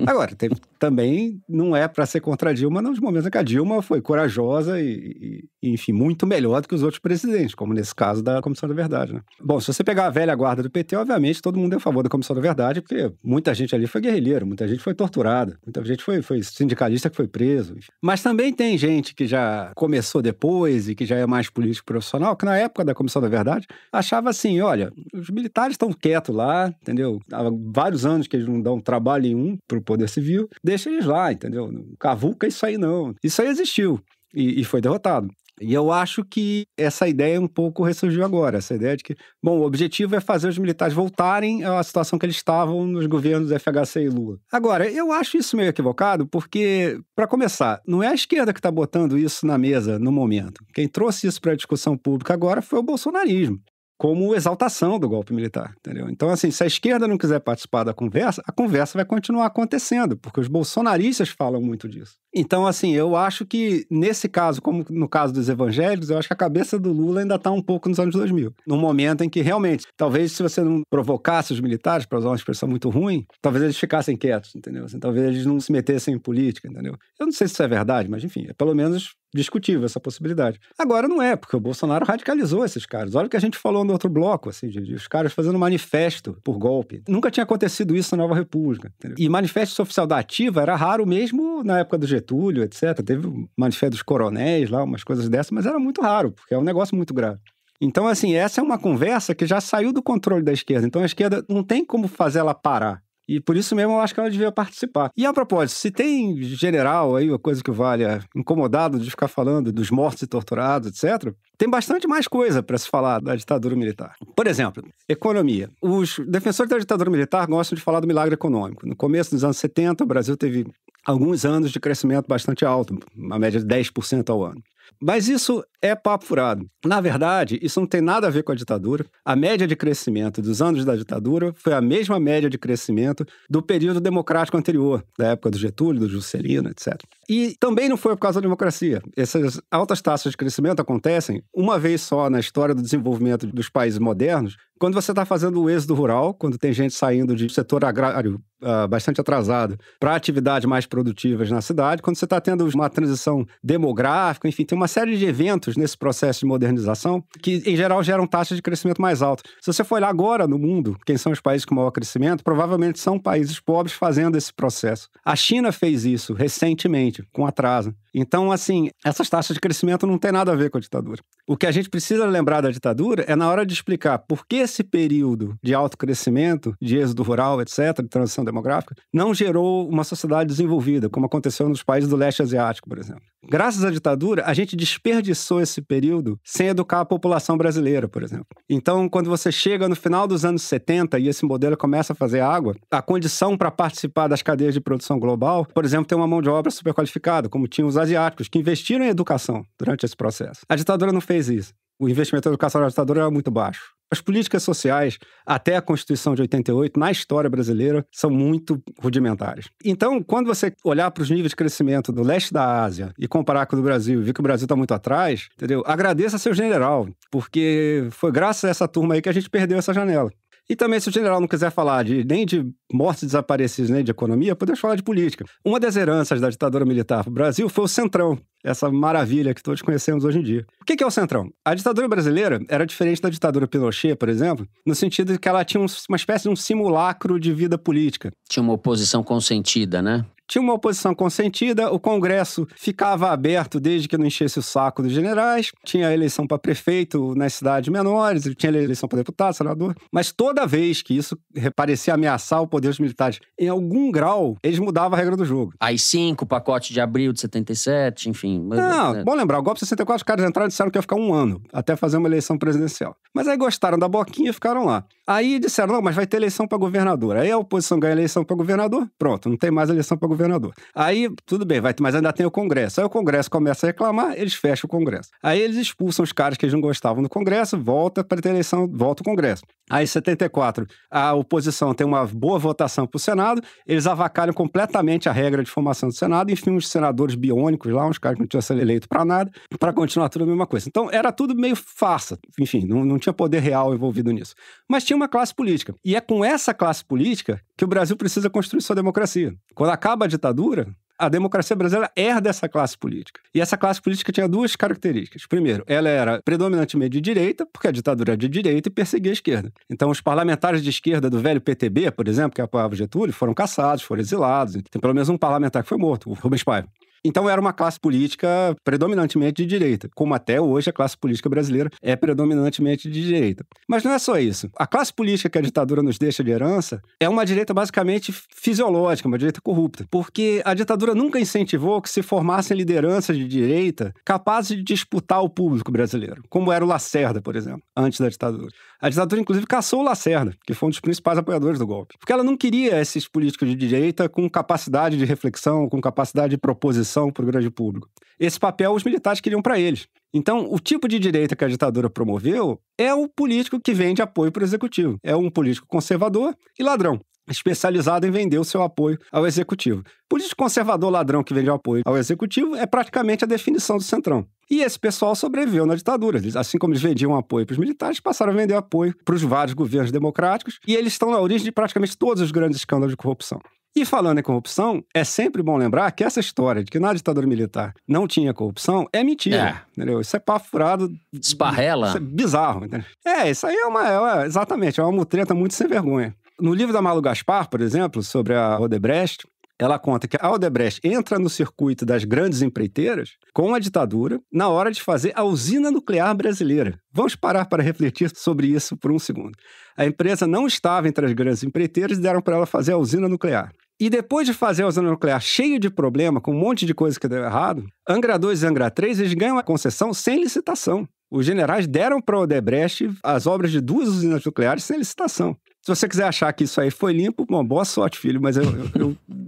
Agora, também não é para ser contra a Dilma, nos momentos em que a Dilma foi corajosa e, enfim, muito melhor do que os outros presidentes, como nesse caso da Comissão da Verdade, né? Bom, se você pegar a velha guarda do PT, obviamente todo mundo é a favor da Comissão da Verdade, porque muita gente ali foi guerrilheiro, muita gente foi torturada, muita gente foi sindicalista que foi preso. Enfim. Mas também tem gente que já começou depois e que já é mais político profissional, que na época da Comissão da Verdade achava assim, olha, os militares estão quietos lá, entendeu? Há vários anos que eles não dão trabalho nenhum para o poder civil, deixa eles lá, entendeu? Cavuca isso aí não. Isso aí existiu e foi derrotado. E eu acho que essa ideia um pouco ressurgiu agora, essa ideia de que, bom, o objetivo é fazer os militares voltarem à situação que eles estavam nos governos FHC e Lula. Agora, eu acho isso meio equivocado porque, para começar, não é a esquerda que está botando isso na mesa no momento. Quem trouxe isso para a discussão pública agora foi o bolsonarismo, como exaltação do golpe militar, entendeu? Então, assim, se a esquerda não quiser participar da conversa, a conversa vai continuar acontecendo, porque os bolsonaristas falam muito disso. Então, assim, eu acho que, nesse caso, como no caso dos evangélicos, eu acho que a cabeça do Lula ainda está um pouco nos anos 2000. Num momento em que, realmente, talvez se você não provocasse os militares, para usar uma expressão muito ruim, talvez eles ficassem quietos, entendeu? Assim, talvez eles não se metessem em política, entendeu? Eu não sei se isso é verdade, mas, enfim, é pelo menos discutível essa possibilidade. Agora não é, porque o Bolsonaro radicalizou esses caras. Olha o que a gente falou no outro bloco, assim, de os caras fazendo manifesto por golpe. Nunca tinha acontecido isso na Nova República, entendeu? E manifesto oficial da ativa era raro mesmo na época do Getúlio, etc. Teve o manifesto dos coronéis lá, umas coisas dessas, mas era muito raro, porque é um negócio muito grave. Então, assim, essa é uma conversa que já saiu do controle da esquerda. Então, a esquerda não tem como fazer ela parar. E por isso mesmo eu acho que ela devia participar. E a propósito, se tem general aí, uma coisa que vale, incomodado de ficar falando dos mortos e torturados, etc., tem bastante mais coisa para se falar da ditadura militar. Por exemplo, economia. Os defensores da ditadura militar gostam de falar do milagre econômico. No começo dos anos 70, o Brasil teve alguns anos de crescimento bastante alto, uma média de 10% ao ano. Mas isso é papo furado. Na verdade, isso não tem nada a ver com a ditadura. A média de crescimento dos anos da ditadura foi a mesma média de crescimento do período democrático anterior, da época do Getúlio, do Juscelino, etc. E também não foi por causa da democracia. Essas altas taxas de crescimento acontecem uma vez só na história do desenvolvimento dos países modernos, quando você está fazendo o êxodo rural, quando tem gente saindo de setor agrário bastante atrasado para atividades mais produtivas na cidade, quando você está tendo uma transição demográfica, enfim, tem uma série de eventos nesse processo de modernização que, em geral, geram taxas de crescimento mais altas. Se você for olhar agora no mundo, quem são os países com maior crescimento, provavelmente são países pobres fazendo esse processo. A China fez isso recentemente, com atraso. Então, assim, essas taxas de crescimento não tem nada a ver com a ditadura. O que a gente precisa lembrar da ditadura é na hora de explicar por que esse período de alto crescimento, de êxodo rural, etc., de transição demográfica, não gerou uma sociedade desenvolvida, como aconteceu nos países do leste asiático, por exemplo. Graças à ditadura, a gente desperdiçou esse período sem educar a população brasileira, por exemplo. Então, quando você chega no final dos anos 70 e esse modelo começa a fazer água, a condição para participar das cadeias de produção global, por exemplo, tem uma mão de obra super qualificada, como tinham os asiáticos, que investiram em educação durante esse processo. A ditadura não fez isso. O investimento em educação da ditadura era muito baixo. As políticas sociais, até a Constituição de 88, na história brasileira, são muito rudimentares. Então, quando você olhar para os níveis de crescimento do leste da Ásia e comparar com o do Brasil e ver que o Brasil está muito atrás, entendeu? Agradeça seu general, porque foi graças a essa turma aí que a gente perdeu essa janela. E também, se o general não quiser falar nem de mortes desaparecidas, nem de economia, podemos falar de política. Uma das heranças da ditadura militar para o Brasil foi o Centrão, essa maravilha que todos conhecemos hoje em dia. O que é o Centrão? A ditadura brasileira era diferente da ditadura Pinochet, por exemplo, no sentido de que ela tinha uma espécie de um simulacro de vida política. Tinha uma oposição consentida, né? Tinha uma oposição consentida, o Congresso ficava aberto desde que não enchesse o saco dos generais, tinha eleição para prefeito nas cidades menores, tinha eleição para deputado, senador, mas toda vez que isso parecia ameaçar o poder dos militares, em algum grau, eles mudavam a regra do jogo. AI-5, o pacote de abril de 77, enfim. Não, bom lembrar, o golpe de 64, os caras entraram e disseram que ia ficar 1 ano, até fazer uma eleição presidencial. Mas aí gostaram da boquinha e ficaram lá. Aí disseram, não, mas vai ter eleição para governador. Aí a oposição ganha eleição para governador, pronto, não tem mais eleição para governador. Aí, tudo bem, mas ainda tem o Congresso. Aí o Congresso começa a reclamar, eles fecham o Congresso. Aí eles expulsam os caras que eles não gostavam do Congresso, volta para ter eleição, volta o Congresso. Aí, em 74, a oposição tem uma boa votação para o Senado, eles avacalham completamente a regra de formação do Senado, enfim, uns senadores biônicos lá, uns caras que não tinham sido eleitos para nada, para continuar tudo a mesma coisa. Então, era tudo meio farsa, enfim, não tinha poder real envolvido nisso. Mas tinha uma classe política. E é com essa classe política que o Brasil precisa construir sua democracia. Quando acaba a ditadura, a democracia brasileira herda essa classe política. E essa classe política tinha 2 características. Primeiro, ela era predominantemente de direita, porque a ditadura era de direita e perseguia a esquerda. Então, os parlamentares de esquerda do velho PTB, por exemplo, que apoiava o Getúlio, foram caçados, foram exilados. Tem pelo menos um parlamentar que foi morto, o Rubens Paiva. Então, era uma classe política predominantemente de direita, como até hoje a classe política brasileira é predominantemente de direita. Mas não é só isso. A classe política que a ditadura nos deixa de herança é uma direita basicamente fisiológica, uma direita corrupta, porque a ditadura nunca incentivou que se formassem lideranças de direita capazes de disputar o público brasileiro, como era o Lacerda, por exemplo, antes da ditadura. A ditadura, inclusive, caçou o Lacerda, que foi um dos principais apoiadores do golpe, porque ela não queria esses políticos de direita com capacidade de reflexão, com capacidade de proposição para o grande público. Esse papel os militares queriam para eles. Então, o tipo de direita que a ditadura promoveu é o político que vende apoio para o executivo. É um político conservador e ladrão, especializado em vender o seu apoio ao executivo. Político conservador ladrão que vende apoio ao executivo é praticamente a definição do Centrão. E esse pessoal sobreviveu na ditadura. Assim como eles vendiam apoio para os militares, passaram a vender apoio para os vários governos democráticos e eles estão na origem de praticamente todos os grandes escândalos de corrupção. E falando em corrupção, é sempre bom lembrar que essa história de que na ditadura militar não tinha corrupção é mentira, entendeu? Isso é papo furado. Esparrela. Isso é bizarro, entendeu? Isso aí exatamente, é uma mutreta muito sem vergonha. No livro da Malu Gaspar, por exemplo, sobre a Odebrecht, ela conta que a Odebrecht entra no circuito das grandes empreiteiras com a ditadura na hora de fazer a usina nuclear brasileira. Vamos parar para refletir sobre isso por um segundo. A empresa não estava entre as grandes empreiteiras e deram para ela fazer a usina nuclear. E depois de fazer a usina nuclear cheio de problema, com um monte de coisa que deu errado, Angra 2 e Angra 3, eles ganham a concessão sem licitação. Os generais deram para a Odebrecht as obras de 2 usinas nucleares sem licitação. Se você quiser achar que isso aí foi limpo, bom, boa sorte, filho, mas eu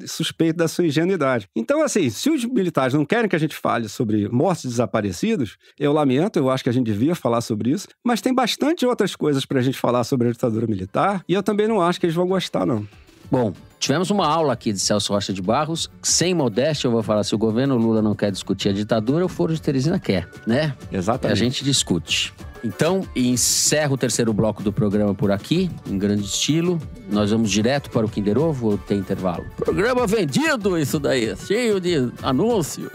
suspeito da sua ingenuidade. Então, assim, se os militares não querem que a gente fale sobre mortos desaparecidos, eu lamento, eu acho que a gente devia falar sobre isso, mas tem bastante outras coisas para a gente falar sobre a ditadura militar, e eu também não acho que eles vão gostar, não. Bom, tivemos uma aula aqui de Celso Rocha de Barros. Sem modéstia, eu vou falar, se o governo Lula não quer discutir a ditadura, o Foro de Teresina quer, né? Exatamente. A gente discute. Então, encerro o terceiro bloco do programa por aqui, em grande estilo. Nós vamos direto para o Kinder Ovo ou tem intervalo? Programa vendido isso daí, cheio de anúncios.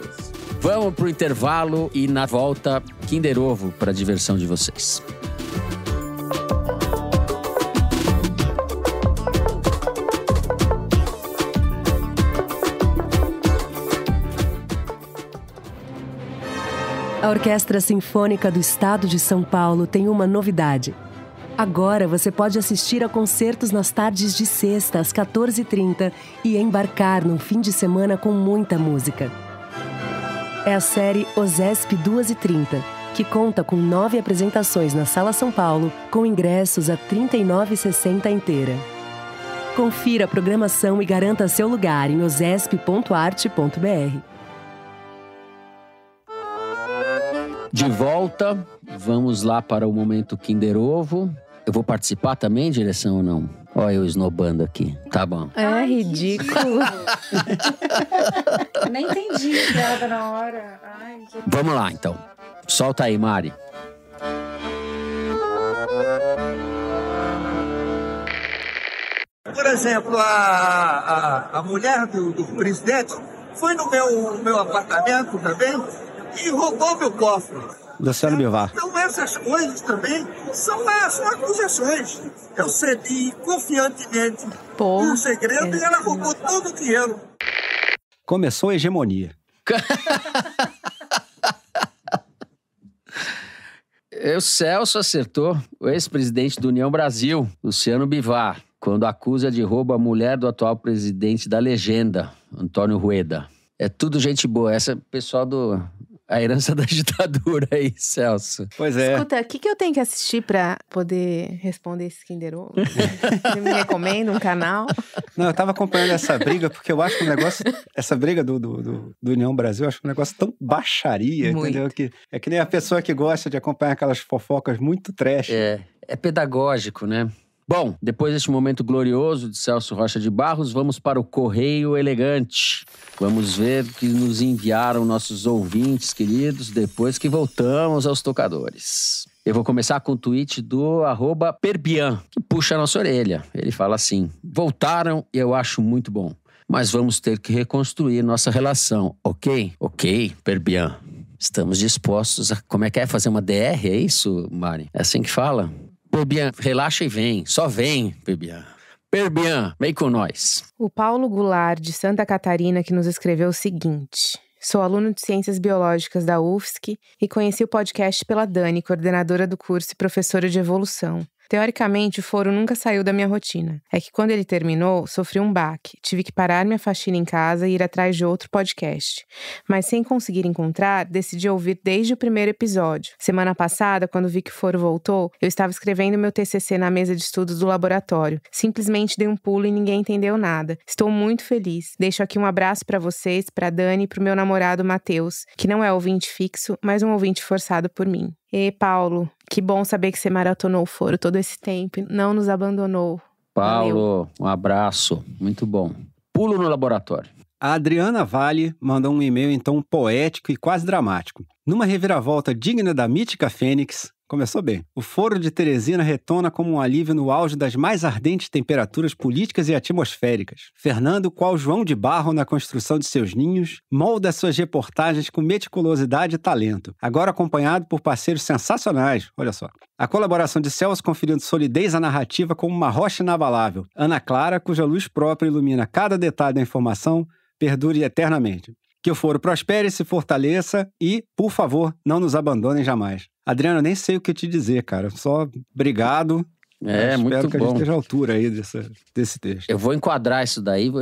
Vamos pro intervalo e na volta, Kinder Ovo para a diversão de vocês. A Orquestra Sinfônica do Estado de São Paulo tem uma novidade. Agora você pode assistir a concertos nas tardes de sexta, às 14h30 e embarcar num fim de semana com muita música. É a série OSESP 2h30, que conta com 9 apresentações na Sala São Paulo, com ingressos a R$ 39,60 inteira. Confira a programação e garanta seu lugar em osesp.arte.br. De volta, vamos lá para o momento Kinder Ovo. Eu vou participar também, direção ou não? Olha eu esnobando aqui. Tá bom. É ridículo. Nem entendi nada na hora. Ai, que... Vamos lá, então. Solta aí, Mari. Por exemplo, a mulher do presidente foi no meu apartamento também e roubou meu cofre. Luciano Bivar. Então essas coisas também são acusações. Eu cedi confiantemente um segredo e ela roubou todo o dinheiro. Começou a hegemonia. O Celso acertou. O ex-presidente do União Brasil, Luciano Bivar, quando acusa de roubo a mulher do atual presidente da Legenda, Antônio Rueda. É tudo gente boa. Essa pessoal a herança da ditadura aí, Celso. Pois é. Escuta, o que eu tenho que assistir pra poder responder esse Kinder Ovo? Você me recomenda um canal? Não, eu tava acompanhando essa briga, porque eu acho que o negócio... Essa briga do União Brasil, eu acho que um negócio tão baixaria, muito. Entendeu? É que nem a pessoa que gosta de acompanhar aquelas fofocas muito trash. É pedagógico, né? Bom, depois deste momento glorioso de Celso Rocha de Barros, vamos para o Correio Elegante. Vamos ver o que nos enviaram nossos ouvintes queridos depois que voltamos aos tocadores. Eu vou começar com o tweet do @Perbian, que puxa a nossa orelha. Ele fala assim: voltaram e eu acho muito bom, mas vamos ter que reconstruir nossa relação, ok? Ok, Perbian. Estamos dispostos a... Como é que é? Fazer uma DR, é isso, Mari? É assim que fala? Perbian, relaxa e vem. Só vem, Perbian. Perbian, vem com nós. O Paulo Goulart, de Santa Catarina, que nos escreveu o seguinte: sou aluno de Ciências Biológicas da UFSC e conheci o podcast pela Dani, coordenadora do curso e professora de evolução. Teoricamente, o foro nunca saiu da minha rotina. É que quando ele terminou, sofri um baque. Tive que parar minha faxina em casa e ir atrás de outro podcast. Mas sem conseguir encontrar, decidi ouvir desde o primeiro episódio. Semana passada, quando vi que o foro voltou, eu estava escrevendo meu TCC na mesa de estudos do laboratório. Simplesmente dei um pulo e ninguém entendeu nada. Estou muito feliz. Deixo aqui um abraço para vocês, para Dani e para o meu namorado Matheus, que não é ouvinte fixo, mas um ouvinte forçado por mim. E Paulo, que bom saber que você maratonou o foro todo esse tempo, não nos abandonou. Paulo, Valeu. Um abraço, muito bom. Pulo no laboratório. A Adriana Vale mandou um e-mail em tom poético e quase dramático. Numa reviravolta digna da mítica Fênix, Começou bem. O Foro de Teresina retorna como um alívio no auge das mais ardentes temperaturas políticas e atmosféricas. Fernando, qual João de Barro na construção de seus ninhos, molda suas reportagens com meticulosidade e talento. Agora acompanhado por parceiros sensacionais, olha só. A colaboração de Celso conferindo solidez à narrativa como uma rocha inabalável. Ana Clara, cuja luz própria ilumina cada detalhe da informação, perdure eternamente. Que o Foro prospere, se fortaleça e, por favor, não nos abandonem jamais. Adriano, eu nem sei o que te dizer, cara. Só obrigado. Muito espero que bom. A gente esteja à altura aí desse texto. Eu vou enquadrar isso daí.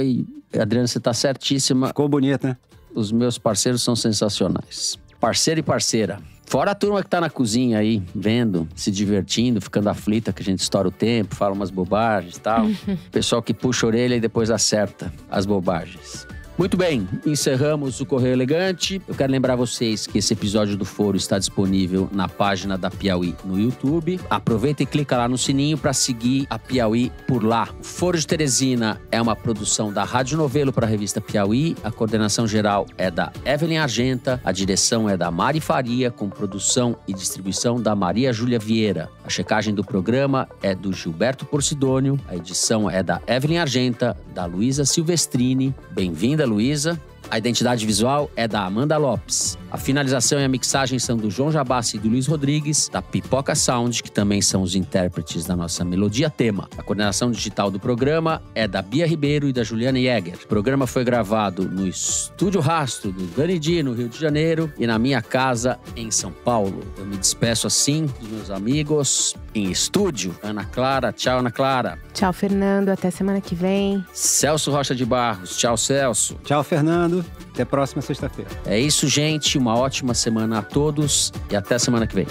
Adriano, você tá certíssima. Ficou bonito, né? Os meus parceiros são sensacionais. Parceiro e parceira. Fora a turma que tá na cozinha aí, vendo, se divertindo, ficando aflita, que a gente estoura o tempo, fala umas bobagens e tal. Pessoal que puxa a orelha e depois acerta as bobagens. Muito bem, encerramos o Correio Elegante. Eu quero lembrar vocês que esse episódio do Foro está disponível na página da Piauí no YouTube. Aproveita e clica lá no sininho para seguir a Piauí por lá. O Foro de Teresina é uma produção da Rádio Novelo para a revista Piauí. A coordenação geral é da Evelyn Argenta. A direção é da Mari Faria, com produção e distribuição da Maria Júlia Vieira. A checagem do programa é do Gilberto Porcidônio. A edição é da Evelyn Argenta, da Luísa Silvestrini. Bem-vinda, Luísa. A identidade visual é da Amanda Lopes. A finalização e a mixagem são do João Jabassi e do Luiz Rodrigues, da Pipoca Sound, que também são os intérpretes da nossa melodia tema. A coordenação digital do programa é da Bia Ribeiro e da Juliana Jäger. O programa foi gravado no Estúdio Rastro do Dani Di, no Rio de Janeiro, e na minha casa, em São Paulo. Eu me despeço assim dos meus amigos em estúdio. Ana Clara, tchau, Ana Clara. Tchau, Fernando. Até semana que vem. Celso Rocha de Barros. Tchau, Celso. Tchau, Fernando. Até a próxima sexta-feira. É isso, gente. Uma ótima semana a todos e até semana que vem.